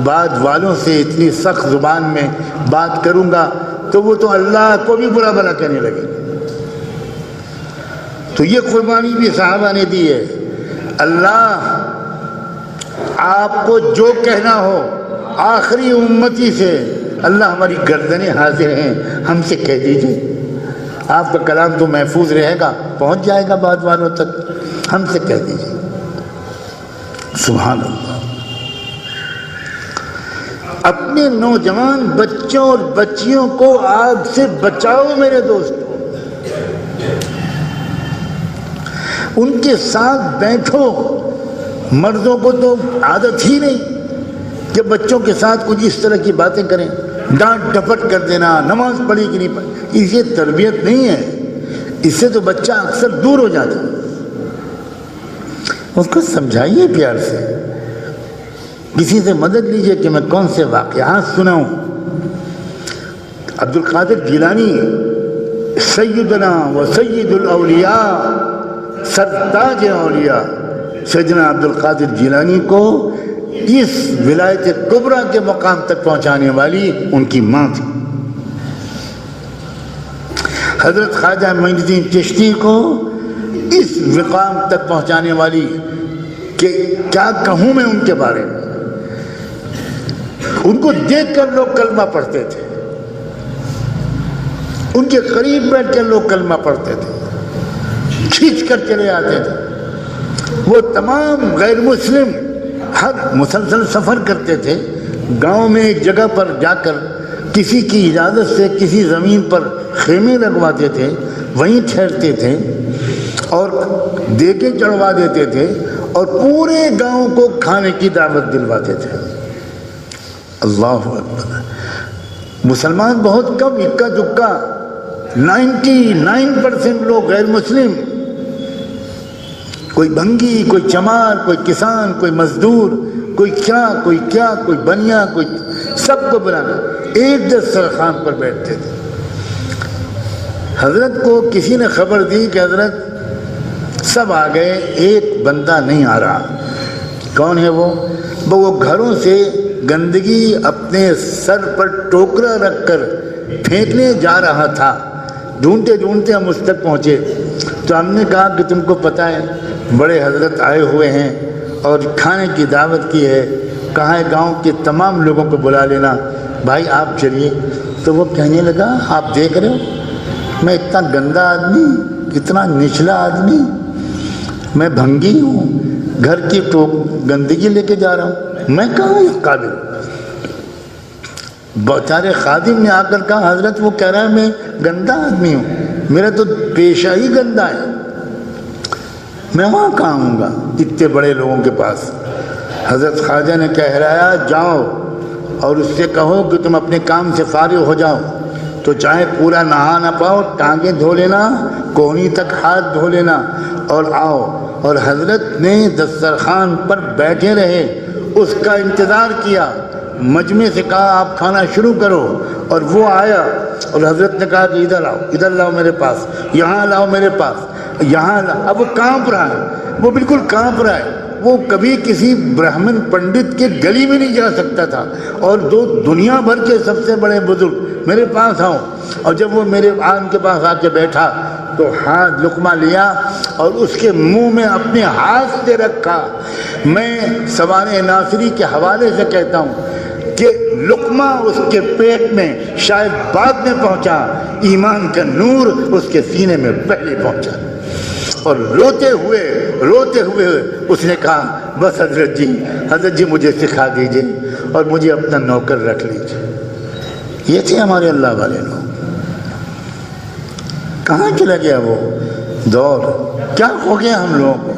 [SPEAKER 1] بعد والوں سے اتنی سخت زبان میں بات کروں گا تو وہ تو اللہ کو بھی برا بھلا کہنے لگے. تو یہ قربانی بھی صحابہ نے دی ہے. اللہ آپ کو جو کہنا ہو آخری امتی سے، اللہ ہماری گردنیں حاضر ہیں، ہم سے کہہ دیجئے. آپ کا کلام تو محفوظ رہے گا، پہنچ جائے گا بعد والوں تک، ہم سے کہہ دیجئے. سبحان اللہ. اپنے نوجوان بچوں اور بچیوں کو آگ سے بچاؤ میرے دوستو. ان کے ساتھ بیٹھو. مردوں کو تو عادت ہی نہیں کہ بچوں کے ساتھ کچھ اس طرح کی باتیں کریں، ڈانٹ ڈپٹ کر دینا، نماز پڑھی کہ نہیں پڑھی. اس یہ تربیت نہیں ہے، اس سے تو بچہ اکثر دور ہو جاتا ہے. اس کو سمجھائیے پیار سے، کسی سے مدد لیجئے کہ میں کون سے واقعات سناؤں. عبد القادر جیلانی سیدنا و سید الاولیاء، سرتاج اولیاء سیدنا عبد القادر جیلانی کو اس ولایت کبریٰ کے مقام تک پہنچانے والی ان کی ماں تھی. حضرت خواجہ معین الدین چشتی کو اس مقام تک پہنچانے والی کہ کیا کہوں میں ان کے بارے میں. ان کو دیکھ کر لوگ کلمہ پڑھتے تھے، ان کے قریب بیٹھ کر لوگ کلمہ پڑھتے تھے، کھینچ کر چلے آتے تھے. وہ تمام غیر مسلم ہر مسلسل سفر کرتے تھے. گاؤں میں ایک جگہ پر جا کر کسی کی اجازت سے کسی زمین پر خیمے لگواتے تھے، وہیں ٹھہرتے تھے اور دیگیں چڑھوا دیتے تھے اور پورے گاؤں کو کھانے کی دعوت دلواتے تھے. اللہ اکبر. مسلمان بہت کم، اکا دکا، 99% لوگ غیر مسلم. کوئی بھنگی، کوئی چمار، کوئی کسان، کوئی مزدور، کوئی کیا، کوئی بنیا، کوئی سب کو بلانا. ایک دسترخوان پر بیٹھتے تھے. حضرت کو کسی نے خبر دی کہ حضرت سب آ گئے، ایک بندہ نہیں آ رہا. کون ہے وہ؟ وہ گھروں سے گندگی اپنے سر پر ٹوکرا رکھ کر پھینکنے جا رہا تھا. ڈھونڈتے ڈھونڈتے ہم اس تک پہنچے تو ہم نے کہا کہ تم کو پتہ ہے بڑے حضرت آئے ہوئے ہیں اور کھانے کی دعوت کی ہے، کہا ہے گاؤں کے تمام لوگوں کو بلا لینا، بھائی آپ چلیے. تو وہ کہنے لگا آپ دیکھ رہے ہو میں اتنا گندا آدمی، اتنا نچلا آدمی، میں بھنگی ہوں، گھر کی گندگی لے کے جا رہا ہوں، میں کہاں یہ قابل. بیچارے خادم نے آ کر کہا حضرت وہ کہہ رہا ہے میں گندا آدمی ہوں، میرا تو پیشہ ہی گندا ہے، میں وہاں کہاں ہوں گا اتنے بڑے لوگوں کے پاس. حضرت خواجہ نے کہرایا جاؤ اور اس سے کہو کہ تم اپنے کام سے فارغ ہو جاؤ. تو چاہے پورا نہا نہ پاؤ، ٹانگیں دھو لینا، کونی تک ہاتھ دھو لینا اور آؤ. اور حضرت نے دسترخوان پر بیٹھے رہے، اس کا انتظار کیا. مجمع سے کہا آپ کھانا شروع کرو، اور وہ آیا اور حضرت نے کہا کہ ادھر آؤ، ادھر لاؤ میرے پاس، یہاں لاؤ میرے پاس، یہاں لاؤ۔ اب وہ کانپ رہا ہے، وہ بالکل کانپ رہا ہے، وہ کبھی کسی برہمن پنڈت کے گلی میں نہیں جا سکتا تھا، اور دنیا بھر کے سب سے بڑے بزرگ میرے پاس آؤ۔ اور جب وہ میرے آن کے پاس آ کے بیٹھا تو ہاتھ لقمہ لیا اور اس کے منہ میں اپنے ہاتھ سے رکھا۔ میں سوار ناصری کے حوالے سے کہتا ہوں کہ لقمہ اس کے پیٹ میں شاید بعد میں پہنچا، ایمان کا نور اس کے سینے میں پہلے پہنچا، اور روتے ہوئے اس نے کہا بس حضرت جی مجھے سکھا دیجئے اور مجھے اپنا نوکر رکھ لیجئے۔ یہ تھے ہمارے اللہ والے لوگ۔ کہاں چلا گیا وہ دور؟ کیا ہو گیا ہم لوگوں کو؟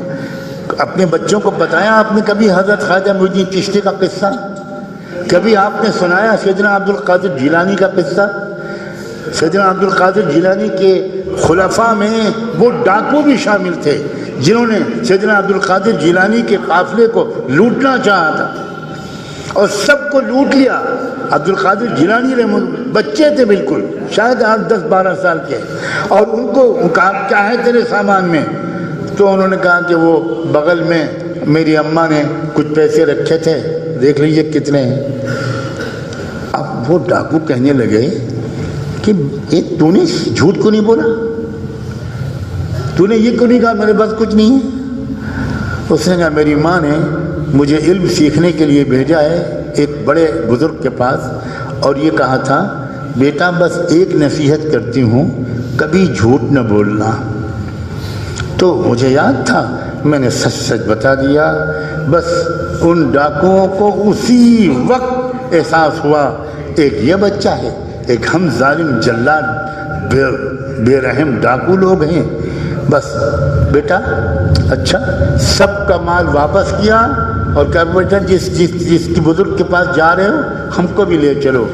[SPEAKER 1] اپنے بچوں کو بتایا آپ نے کبھی حضرت خواجہ معین الدین چشتی کا قصہ؟ کبھی آپ نے سنایا سیدنا عبد القادر جیلانی کا قصہ؟ سیدنا عبد القادر جیلانی کے خلفاء میں وہ ڈاکو بھی شامل تھے جنہوں نے سیدنا عبد القادر جیلانی کے قافلے کو لوٹنا چاہا تھا اور سب کو لوٹ لیا۔ عبد القادر جیلانی بچے تھے بالکل، شاید 10-12 سال کے، اور ان کو کہا کیا ہے تیرے سامان میں؟ تو انہوں نے کہا کہ وہ بغل میں میری اماں نے کچھ پیسے رکھے تھے، دیکھ لیجئے کتنے ہیں۔ اب وہ ڈاکو کہنے لگے کہ تو نے جھوٹ کو نہیں بولا، تو نے یہ کیوں نہیں کہا میرے پاس کچھ نہیں ہے؟ اس نے کہا میری ماں نے مجھے علم سیکھنے کے لیے بھیجا ہے ایک بڑے بزرگ کے پاس، اور یہ کہا تھا بیٹا بس ایک نصیحت کرتی ہوں، کبھی جھوٹ نہ بولنا۔ تو مجھے یاد تھا، میں نے سچ سچ بتا دیا۔ بس ان ڈاکوؤں کو اسی وقت احساس ہوا ایک یہ بچہ ہے، ایک ہم ظالم جلاد بے رحم ڈاکو لوگ ہیں۔ بس بیٹا اچھا، سب کا مال واپس کیا اور کہا بیٹا جس کی بزرگ کے پاس جا رہے ہو ہم کو بھی لے چلو۔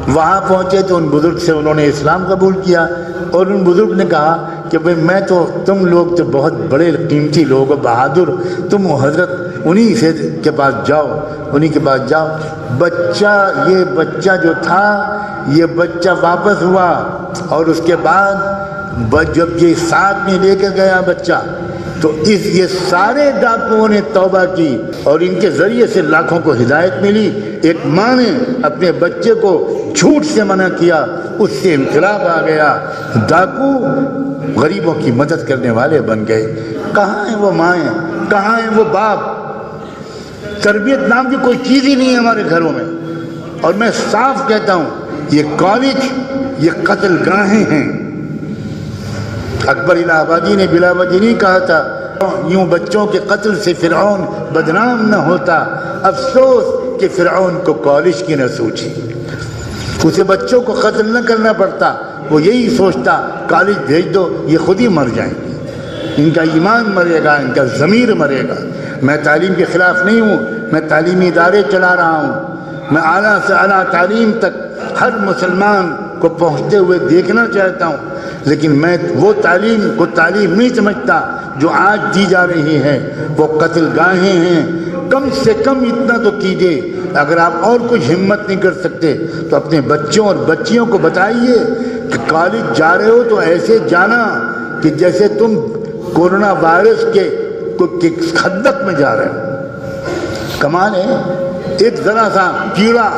[SPEAKER 1] وہاں پہنچے تو ان بزرگ سے انہوں نے اسلام قبول کیا، اور ان بزرگ نے کہا کہ بھئی میں تو تم لوگ تو بہت بڑے قیمتی لوگ ہو، بہادر، تم حضرت انہی سے کے پاس جاؤ، انہی کے پاس جاؤ۔ یہ بچہ جو تھا یہ بچہ واپس ہوا، اور اس کے بعد جب یہ ساتھ میں لے کے گیا بچہ تو یہ سارے ڈاکوؤں نے توبہ کی، اور ان کے ذریعے سے لاکھوں کو ہدایت ملی۔ ایک ماں نے اپنے بچے کو جھوٹ سے منع کیا، اس سے انقلاب آ گیا، ڈاکو غریبوں کی مدد کرنے والے بن گئے۔ کہاں ہیں وہ مائیں، کہاں ہیں وہ باپ؟ تربیت نام کی کوئی چیز ہی نہیں ہے ہمارے گھروں میں، اور میں صاف کہتا ہوں یہ کالج یہ قتل گاہیں ہیں۔ اکبر الہ آبادی نے بلا وجہ نہیں کہا تھا یوں بچوں کے قتل سے فرعون بدنام نہ ہوتا، افسوس کہ فرعون کو کالج کی نہ سوچی، اسے بچوں کو قتل نہ کرنا پڑتا، وہ یہی سوچتا کالج بھیج دو یہ خود ہی مر جائیں گے، ان کا ایمان مرے گا، ان کا ضمیر مرے گا۔ میں تعلیم کے خلاف نہیں ہوں، میں تعلیمی ادارے چلا رہا ہوں، میں اعلیٰ سے اعلیٰ تعلیم تک ہر مسلمان کو پہنچتے ہوئے دیکھنا چاہتا ہوں، لیکن میں وہ تعلیم کو تعلیم نہیں سمجھتا جو آج دی جا رہی ہے، وہ قتل گاہیں ہیں۔ کم سے کم اتنا تو کیجیے، اگر آپ اور کچھ ہمت نہیں کر سکتے تو اپنے بچوں اور بچیوں کو بتائیے کہ کالج جا رہے ہو تو ایسے جانا کہ جیسے تم کورونا وائرس کے خندق میں جا رہے ہو۔ کمال ہے، ایک ذرا سا کیڑا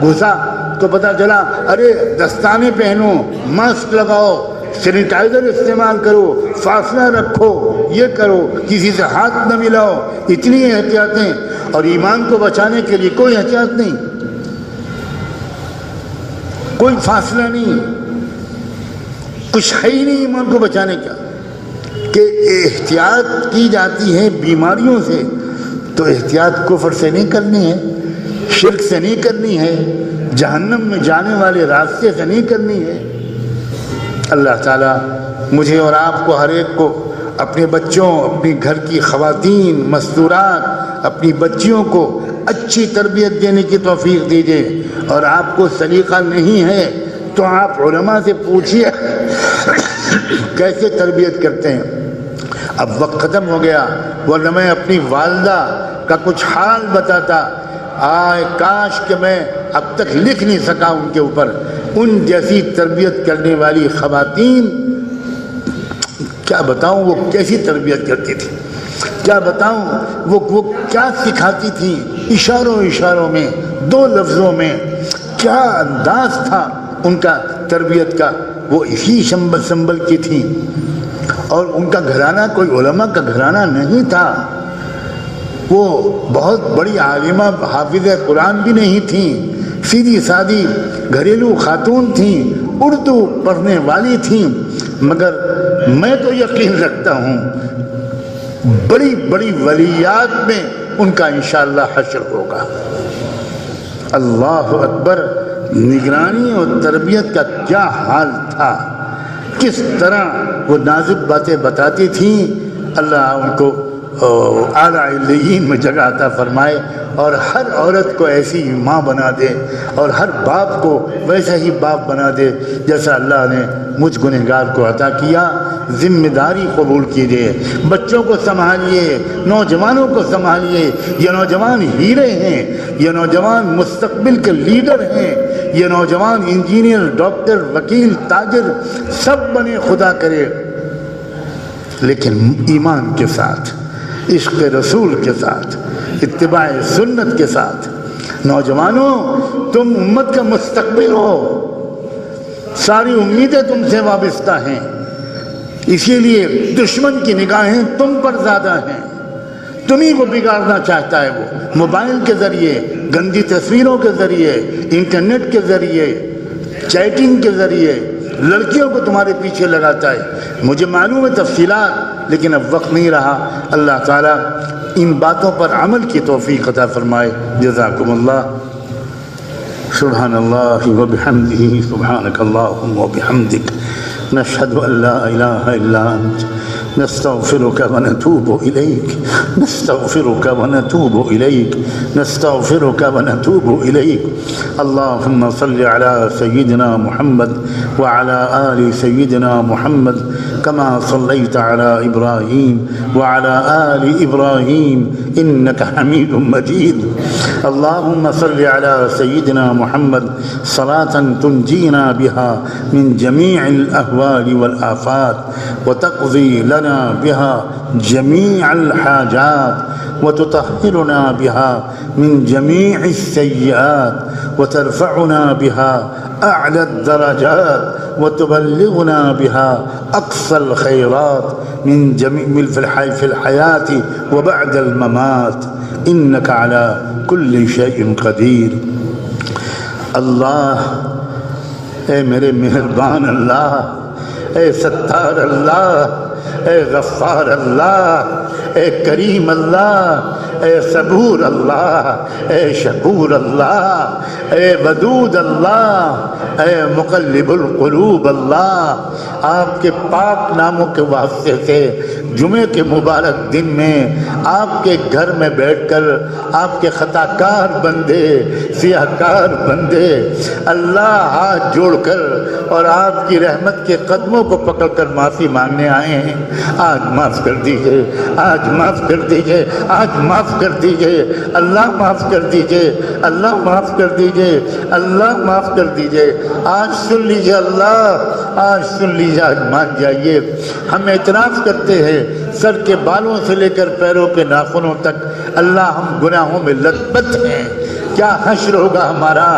[SPEAKER 1] گھسا تو پتا چلا ارے دستانے پہنو، ماسک لگاؤ، سینیٹائزر استعمال کرو، فاصلہ رکھو، یہ کرو، کسی سے ہاتھ نہ ملاؤ، اتنی احتیاطیں، اور ایمان کو بچانے کے لیے کوئی احتیاط نہیں، کوئی فاصلہ نہیں، کچھ ہے ہی نہیں ایمان کو بچانے کا۔ کہ احتیاط کی جاتی ہے بیماریوں سے تو احتیاط کفر سے نہیں کرنی ہے، شرک سے نہیں کرنی ہے، جہنم میں جانے والے راستے سے نہیں کرنی ہے۔ اللہ تعالیٰ مجھے اور آپ کو ہر ایک کو اپنے بچوں، اپنی گھر کی خواتین مستورات، اپنی بچیوں کو اچھی تربیت دینے کی توفیق دیجیے، اور آپ کو سلیقہ نہیں ہے تو آپ علماء سے پوچھیے کیسے تربیت کرتے ہیں۔ اب وقت ختم ہو گیا، ورنہ میں اپنی والدہ کا کچھ حال بتاتا، آئے کاش کہ میں اب تک لکھ نہیں سکا ان کے اوپر. ان جیسی تربیت کرنے والی خواتین، کیا بتاؤں وہ کیسی تربیت کرتی تھی، کیا بتاؤں وہ کیا سکھاتی تھی، اشاروں میں، 2 لفظوں میں. کیا انداز تھا ان کا تربیت کا. وہ اسی سنبل کی تھی، اور ان کا گھرانہ کوئی علماء کا گھرانہ نہیں تھا. وہ بہت بڑی عالمہ حافظ قرآن بھی نہیں تھیں، سیدھی سادی گھریلو خاتون تھیں، اردو پڑھنے والی تھیں. مگر میں تو یقین رکھتا ہوں بڑی بڑی ولیات میں ان کا انشاءاللہ حشر ہوگا. اللہ اکبر. نگرانی اور تربیت کا کیا حال تھا، کس طرح وہ نازک باتیں بتاتی تھیں. اللہ ان کو اعلیٰ علیین میں جگہ عطا فرمائے، اور ہر عورت کو ایسی ماں بنا دے، اور ہر باپ کو ویسا ہی باپ بنا دے جیسا اللہ نے مجھ گنہگار کو عطا کیا. ذمہ داری قبول کیجیے، بچوں کو سنبھالیے، نوجوانوں کو سنبھالیے. یہ نوجوان ہیرے ہیں، یہ نوجوان مستقبل کے لیڈر ہیں، یہ نوجوان انجینئر، ڈاکٹر، وکیل، تاجر سب بنے، خدا کرے، لیکن ایمان کے ساتھ، عشق رسول کے ساتھ، اتباع سنت کے ساتھ. نوجوانوں تم امت کا مستقبل ہو، ساری امیدیں تم سے وابستہ ہیں، اسی لیے دشمن کی نگاہیں تم پر زیادہ ہیں. تمہیں کو بگاڑنا چاہتا ہے وہ، موبائل کے ذریعے، گندی تصویروں کے ذریعے، انٹرنیٹ کے ذریعے، چیٹنگ کے ذریعے لڑکیوں کو تمہارے پیچھے لگاتا ہے. مجھے معلوم ہے تفصیلات، لیکن اب وقت نہیں رہا. اللہ تعالیٰ ان باتوں پر عمل کی توفیق عطا فرمائے. جزاکم اللہ. سبحان اللہ وبحمدہ، سبحانک اللہم وبحمدک، نشہد ان لا الہ الا انت، نستغفرك ونتوب إليك، نستغفرك ونتوب إليك، نستغفرك ونتوب إليك. اللهم صل على سيدنا محمد وعلى آل سيدنا محمد كما صليت على إبراهيم وعلى آل إبراهيم إنك حميد مجيد. اللهم صل على سيدنا محمد صلاة تنجينا بها من جميع الأهوال والآفات، وتقضي لنا بها جميع الحاجات، وتطهرنا بها من جميع السيئات، وترفعنا بها أعلى الدرجات، وتبلغنا بها أقصى الخيرات من جميع في الحياة وبعد الممات، إنك على كل شيء قدير. اللہ، اے میرے مہربان اللہ، اے ستار اللہ، اے غفار اللہ، اے کریم اللہ، اے صبور اللہ، اے شکور اللہ، اے ودود اللہ، اے مقلب القلوب اللہ. آپ کے پاک ناموں کے واسطے سے جمعے کے مبارک دن میں آپ کے گھر میں بیٹھ کر آپ کے خطا کار بندے، سیاہ کار بندے اللہ ہاتھ جوڑ کر اور آپ کی رحمت کے قدموں کو پکڑ کر معافی مانگنے آئے ہیں. آج معاف کر دیجئے، آج معاف کر دیجئے، آج معاف کر دیجئے. اللہ معاف کر دیجئے، اللہ معاف کر دیجئے، اللہ معاف کر دیجئے. آج سن لیجئے اللہ، آج سن لیجئے، آج مان جائیے. ہم اعتراف کرتے ہیں سر کے بالوں سے لے کر پیروں کے ناخنوں تک اللہ ہم گناہوں میں لت پت ہیں. کیا حشر ہوگا ہمارا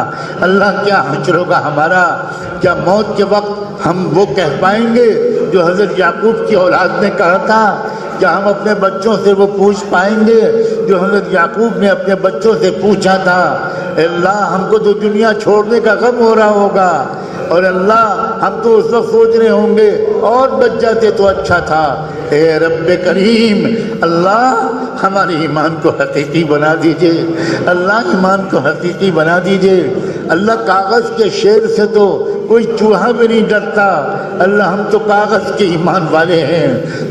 [SPEAKER 1] اللہ، کیا حشر ہوگا ہمارا. کیا موت کے وقت ہم وہ کہہ پائیں گے جو حضرت یعقوب کی اولاد نے کہا تھا؟ کیا ہم اپنے بچوں سے وہ پوچھ پائیں گے جو حضرت یعقوب نے اپنے بچوں سے پوچھا تھا؟ اللہ ہم کو تو دنیا چھوڑنے کا غم ہو رہا ہوگا، اور اللہ ہم تو اس وقت سوچ رہے ہوں گے اور بچ جاتے تو اچھا تھا. اے رب کریم، اللہ ہمارے ایمان کو حقیقی بنا دیجئے، اللہ ایمان کو حقیقی بنا دیجئے. اللہ کاغذ کے شیر سے تو کوئی چوہا بھی نہیں ڈرتا، اللہ ہم تو کاغذ کے ایمان والے ہیں.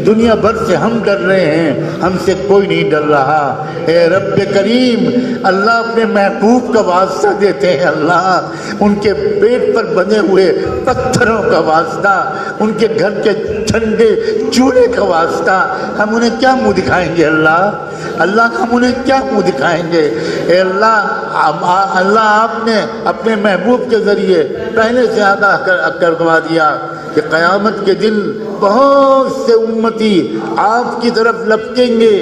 [SPEAKER 1] دنیا بھر سے ہم ڈر رہے ہیں، ہم سے کوئی نہیں ڈر رہا. اے رب کریم، اللہ اپنے محبوب کا واسطہ دیتے ہیں. اللہ ان کے پیٹ پر بندھے ہوئے پتھروں کا واسطہ، ان کے گھر کے ٹھنڈے چولہے کا واسطہ ہم انہیں کیا منہ دکھائیں گے اللہ ہم انہیں کیا منہ دکھائیں گے؟ اے اللہ آپ نے اپنے محبوب کے ذریعے پہلے سے آگاہ کروا دیا کہ قیامت کے دن بہت سے امتی آپ کی طرف لپکیں گے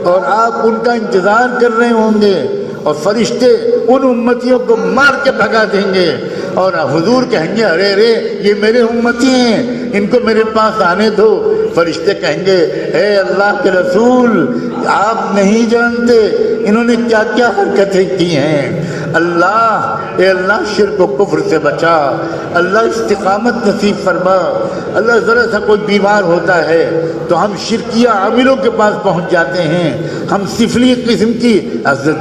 [SPEAKER 1] اور آپ ان کا انتظار کر رہے ہوں گے، اور فرشتے ان امتیوں کو مار کے بھگا دیں گے، اور حضور کہیں گے ارے رے یہ میرے امتی ہیں، ان کو میرے پاس آنے دو۔ فرشتے کہیں گے اے اللہ کے رسول آپ نہیں جانتے انہوں نے کیا کیا حرکتیں کی ہیں۔ اے اللہ شرک و کفر سے بچا، اللہ استقامت نصیب فرما۔ اللہ ذرا سا کوئی بیمار ہوتا ہے تو ہم شرکیہ عاملوں کے پاس پہنچ جاتے ہیں، ہم سفلی قسم کی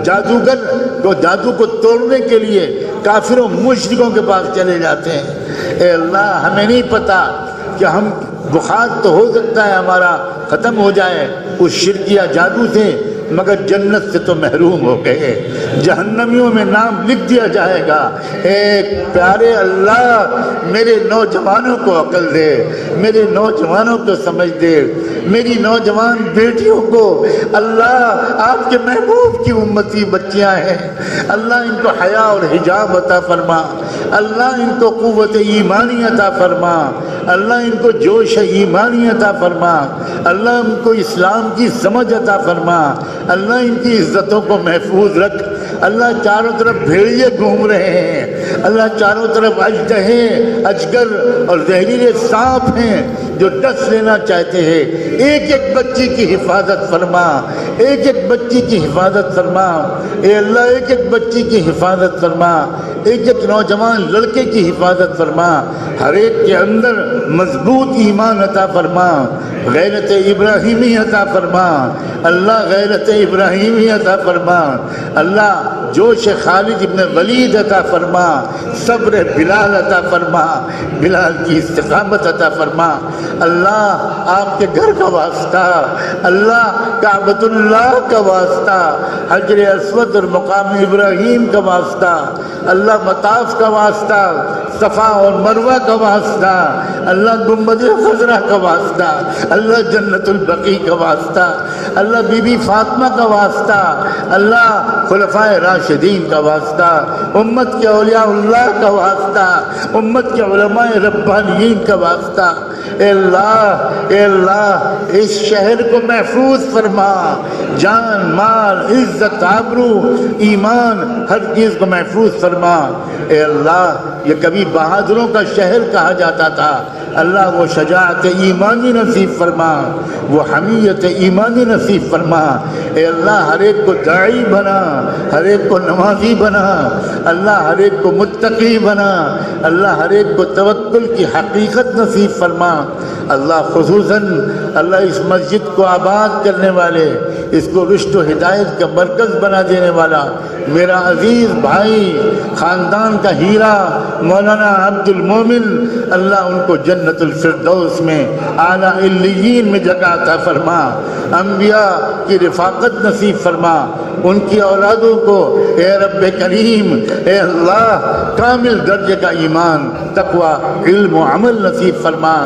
[SPEAKER 1] جادوگر کو جادو کو توڑنے کے لیے کافروں مشرکوں کے پاس چلے جاتے ہیں۔ اے اللہ ہمیں نہیں پتا کہ ہم بخار تو ہو سکتا ہے ہمارا ختم ہو جائے اس شرکیہ جادو سے، مگر جنت سے تو محروم ہو گئے، جہنمیوں میں نام لکھ دیا جائے گا۔ اے پیارے اللہ میرے نوجوانوں کو عقل دے، میرے نوجوانوں کو سمجھ دے، میری نوجوان بیٹیوں کو اللہ آپ کے محبوب کی امتی بچیاں ہیں، اللہ ان کو حیا اور حجاب عطا فرما، اللہ ان کو قوت ایمانی عطا فرما، اللہ ان کو جوش ایمانی عطا فرما، اللہ ان کو اسلام کی سمجھ عطا فرما، اللہ ان کی عزتوں کو محفوظ رکھ۔ اللہ چاروں طرف بھیڑیے گھوم رہے ہیں، اللہ چاروں طرف اژدہے اجگر اور زہریلے سانپ ہیں جو ڈس لینا چاہتے ہیں۔ ایک ایک بچی کی حفاظت فرما، ایک ایک بچی کی حفاظت فرما، اے اللہ ایک ایک بچی کی حفاظت فرما، ایک ایک نوجوان لڑکے کی حفاظت فرما، ہر ایک کے اندر مضبوط ایمان عطا فرما، غیرت ابراہیمی عطا فرما، اللہ غیرت ابراہیمی عطا فرما، اللہ جوش خالد ابن ولید عطا فرما، صبر بلال عطا فرما، بلال کی استقامت عطا فرما۔ اللہ آپ کے گھر کا واسطہ، اللہ کعبۃ اللہ کا واسطہ، حجر اسود اور مقام ابراہیم کا واسطہ، اللہ مطاف کا واسطہ، صفا اور مروہ کا واسطہ، اللہ گنبد خضرا کا واسطہ، اللہ جنت البقیع کا واسطہ، اللہ بی بی فاطمہ کا واسطہ، اللہ خلفائے راشدین کا واسطہ، امت کے اولیاء اللہ کا واسطہ، امت کے علماء ربانیین کا واسطہ۔ اے اللہ اس شہر کو محفوظ فرما، جان مال عزت آبرو ایمان ہر چیز کو محفوظ فرما۔ اے اللہ یہ کبھی بہادروں کا شہر کہا جاتا تھا، اللہ وہ شجاعت ایمانی نصیب فرما، وہ حمیت ایمانی نصیب فرما۔ اے اللہ ہر ایک کو داعی بنا، ہر ایک کو نمازی بنا، اللہ ہر ایک کو متقی بنا، اللہ ہر ایک کو توکل کی حقیقت نصیب فرما۔ اللہ خصوصاً اللہ اس مسجد کو آباد کرنے والے، اس کو رشد و ہدایت کا مرکز بنا دینے والا میرا عزیز بھائی، خاندان کا ہیرا مولانا عبد المومن، اللہ ان کو جنت الفردوس میں اعلیٰ علیین میں جگہ عطا فرما، انبیاء کی رفاقت نصیب فرما، ان کی اولادوں کو اے رب کریم اے اللہ کامل درجے کا ایمان تقوی علم و عمل نصیب فرما۔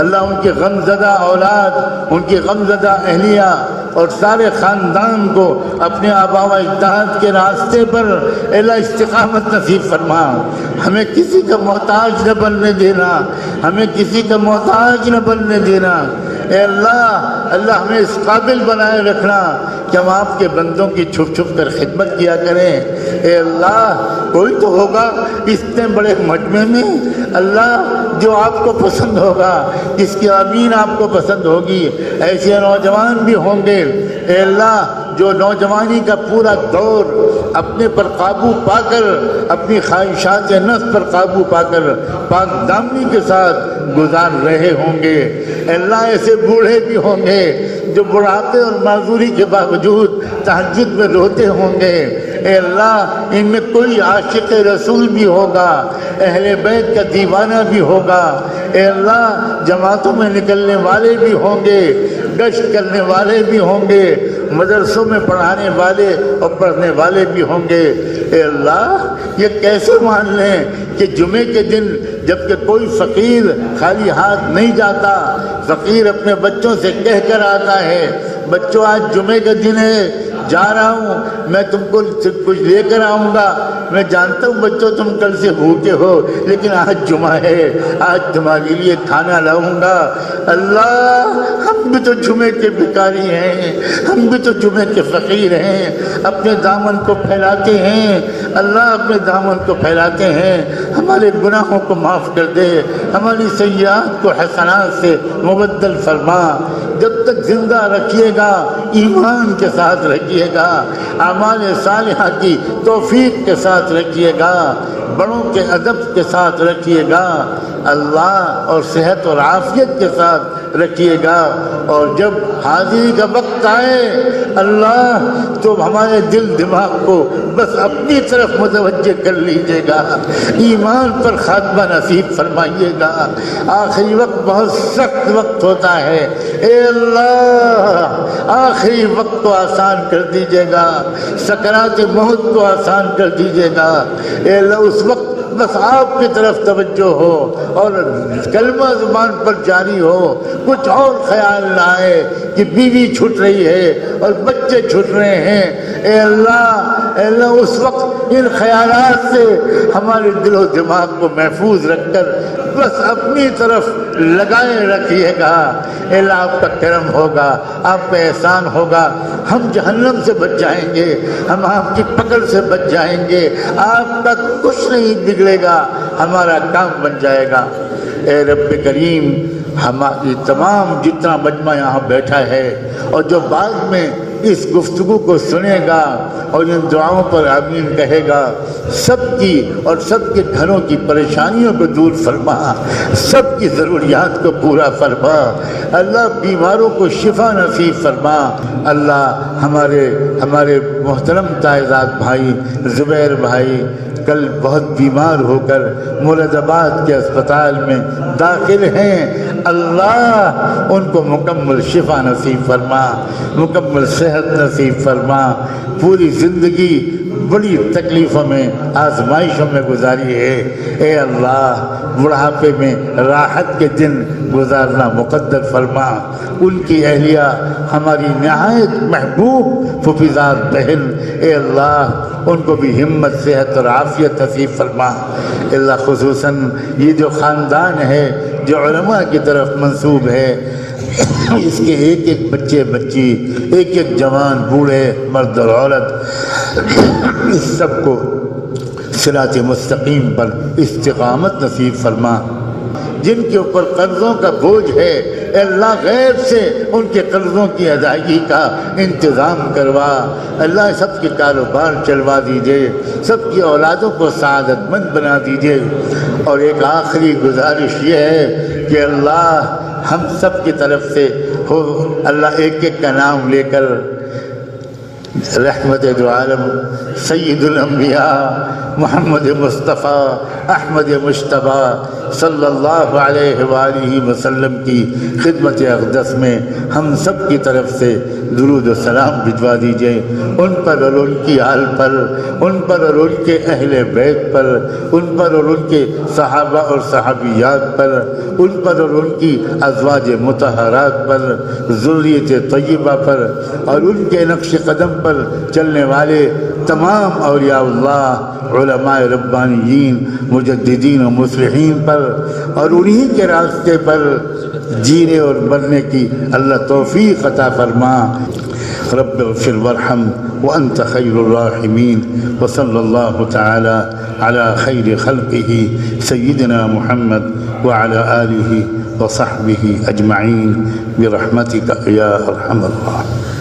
[SPEAKER 1] اللہ ان کی غمزدہ اولاد، ان کی غمزدہ اہلیہ اور سارے خاندان کو اپنے آبا و اجداد کے راستے پر اللہ استقامت نصیب فرما۔ ہمیں کسی کا محتاج نہ بننے دینا، ہمیں کسی کا محتاج نہ بننے دینا۔ اے اللہ ہمیں اس قابل بنائے رکھنا کہ ہم آپ کے بندوں کی چھپ چھپ کر خدمت کیا کریں۔ اے اللہ کوئی تو ہوگا اتنے بڑے مجمع میں اللہ جو آپ کو پسند ہوگا، جس کی آمین آپ کو پسند ہوگی، ایسے نوجوان بھی ہوں گے اے اللہ جو نوجوانی کا پورا دور اپنے پر قابو پا کر، اپنی خواہشات نفس پر قابو پا کر پاک دامنی کے ساتھ گزار رہے ہوں گے۔ اے اللہ ایسے بوڑھے بھی ہوں گے جو بڑھاپے اور معذوری کے باوجود تہجد میں روتے ہوں گے۔ اے اللہ ان میں کوئی عاشق رسول بھی ہوگا، اہل بیت کا دیوانہ بھی ہوگا۔ اے اللہ جماعتوں میں نکلنے والے بھی ہوں گے، گشت کرنے والے بھی ہوں گے، مدرسوں میں پڑھانے والے اور پڑھنے والے بھی ہوں گے۔ اے اللہ یہ کیسے مان لیں کہ جمعے کے دن جب کہ کوئی فقیر خالی ہاتھ نہیں جاتا، فقیر اپنے بچوں سے کہہ کر آتا ہے بچوں آج جمعے کا دن ہے، جا رہا ہوں میں تم کو کچھ لے کر آؤں گا، میں جانتا ہوں بچوں تم کل سے بھوکے ہو لیکن آج جمعہ ہے، آج تمہارے لیے کھانا لاؤں گا۔ اللہ ہم بھی تو جمعے کے بھکاری ہیں، ہم بھی تو جمعے کے فقیر ہیں، اپنے دامن کو پھیلاتے ہیں، اللہ اپنے دامن کو پھیلاتے ہیں، ہمارے گناہوں کو معاف کر دے، ہماری سیئات کو حسنات سے مبدل فرما۔ جب تک زندہ رکھیے گا ایمان کے ساتھ رکھیے گا، اعمال صالحہ کی توفیق کے ساتھ رکھیے گا، بڑوں کے ادب کے ساتھ رکھیے گا اللہ، اور صحت اور عافیت کے ساتھ رکھیے گا۔ اور جب حاضری کا وقت آئے اللہ تو ہمارے دل دماغ کو بس اپنی طرف متوجہ کر لیجیے گا، ایمان پر خاتمہ نصیب فرمائیے گا۔ آخری وقت بہت سخت وقت ہوتا ہے، اے اللہ آخری وقت کو آسان کر دیجیے گا، سکرات موت کو آسان کر دیجیے گا۔ اے اللہ اس وقت بس آپ کی طرف توجہ ہو اور کلمہ زبان پر جاری ہو، کچھ اور خیال نہ آئے کہ بیوی چھوٹ رہی ہے اور بچے چھوٹ رہے ہیں۔ اے اللہ اس وقت ان خیالات سے ہمارے دل و دماغ کو محفوظ رکھ کر بس اپنی طرف لگائے رکھیے گا۔ اے اللہ آپ کا کرم ہوگا، آپ کا احسان ہوگا، ہم جہنم سے بچ جائیں گے، ہم آپ کی پکڑ سے بچ جائیں گے، آپ کا کچھ نہیں بگڑے گا، ہمارا کام بن جائے گا۔ اے رب کریم ہماری تمام جتنا مجمع یہاں بیٹھا ہے اور جو بعد میں اس گفتگو کو سنے گا اور ان دعاؤں پر آمین کہے گا، سب کی اور سب کے گھروں کی پریشانیوں کو دور فرما، سب کی ضروریات کو پورا فرما، اللہ بیماروں کو شفا نصیب فرما۔ اللہ ہمارے محترم تائزاد بھائی زبیر بھائی کل بہت بیمار ہو کر مراد آباد کے اسپتال میں داخل ہیں، اللہ ان کو مکمل شفا نصیب فرما، مکمل صحت نصیب فرما۔ پوری زندگی بڑی تکلیفوں میں آزمائشوں میں گزاری ہے، اے اللہ بڑھاپے میں راحت کے دن گزارنا مقدر فرما۔ ان کی اہلیہ ہماری نہایت محبوب پھوپھیزاد بہن، اے اللہ ان کو بھی ہمت صحت اور عافیت نصیب فرما۔ اللہ خصوصاً یہ جو خاندان ہے جو علماء کی طرف منسوب ہے، اس کے ایک ایک بچے بچی، ایک ایک جوان بوڑھے مرد اور عورت، اس سب کو صراط مستقیم پر استقامت نصیب فرما۔ جن کے اوپر قرضوں کا بوجھ ہے اے اللہ غیب سے ان کے قرضوں کی ادائیگی کا انتظام کروا۔ اللہ سب کے کاروبار چلوا دیجئے، سب کی اولادوں کو سعادت مند بنا دیجئے۔ اور ایک آخری گزارش یہ ہے کہ اللہ ہم سب کی طرف سے ہو اللہ ایک ایک کا نام لے کر رحمت دو عالم سید الانبیاء محمد مصطفیٰ احمد مجتبیٰ صلی اللہ علیہ وآلہ وسلم کی خدمت اقدس میں ہم سب کی طرف سے درود و سلام بھجوا دیجئے، ان پر اور ان کی آل پر، ان پر اور ان کے اہل بیت پر، ان پر اور ان کے صحابہ اور صحابیات پر، ان پر اور ان کی ازواج مطہرات پر، ذریت طیبہ پر، اور ان کے نقش قدم پر چلنے والے تمام اولیاء اللہ، علماء ربانیین، مجددین و مصلحین پر، اور انہی کے راستے پر جینے اور مرنے کی اللہ توفیق عطا فرما۔ رب اغفر وارحم وانت خیر الراحمین، وصلی اللہ تعالی علی خیر خلقہ سیدنا محمد وعلی آلہ وصحبہ اجمعین برحمتک یا ارحم الراحمین۔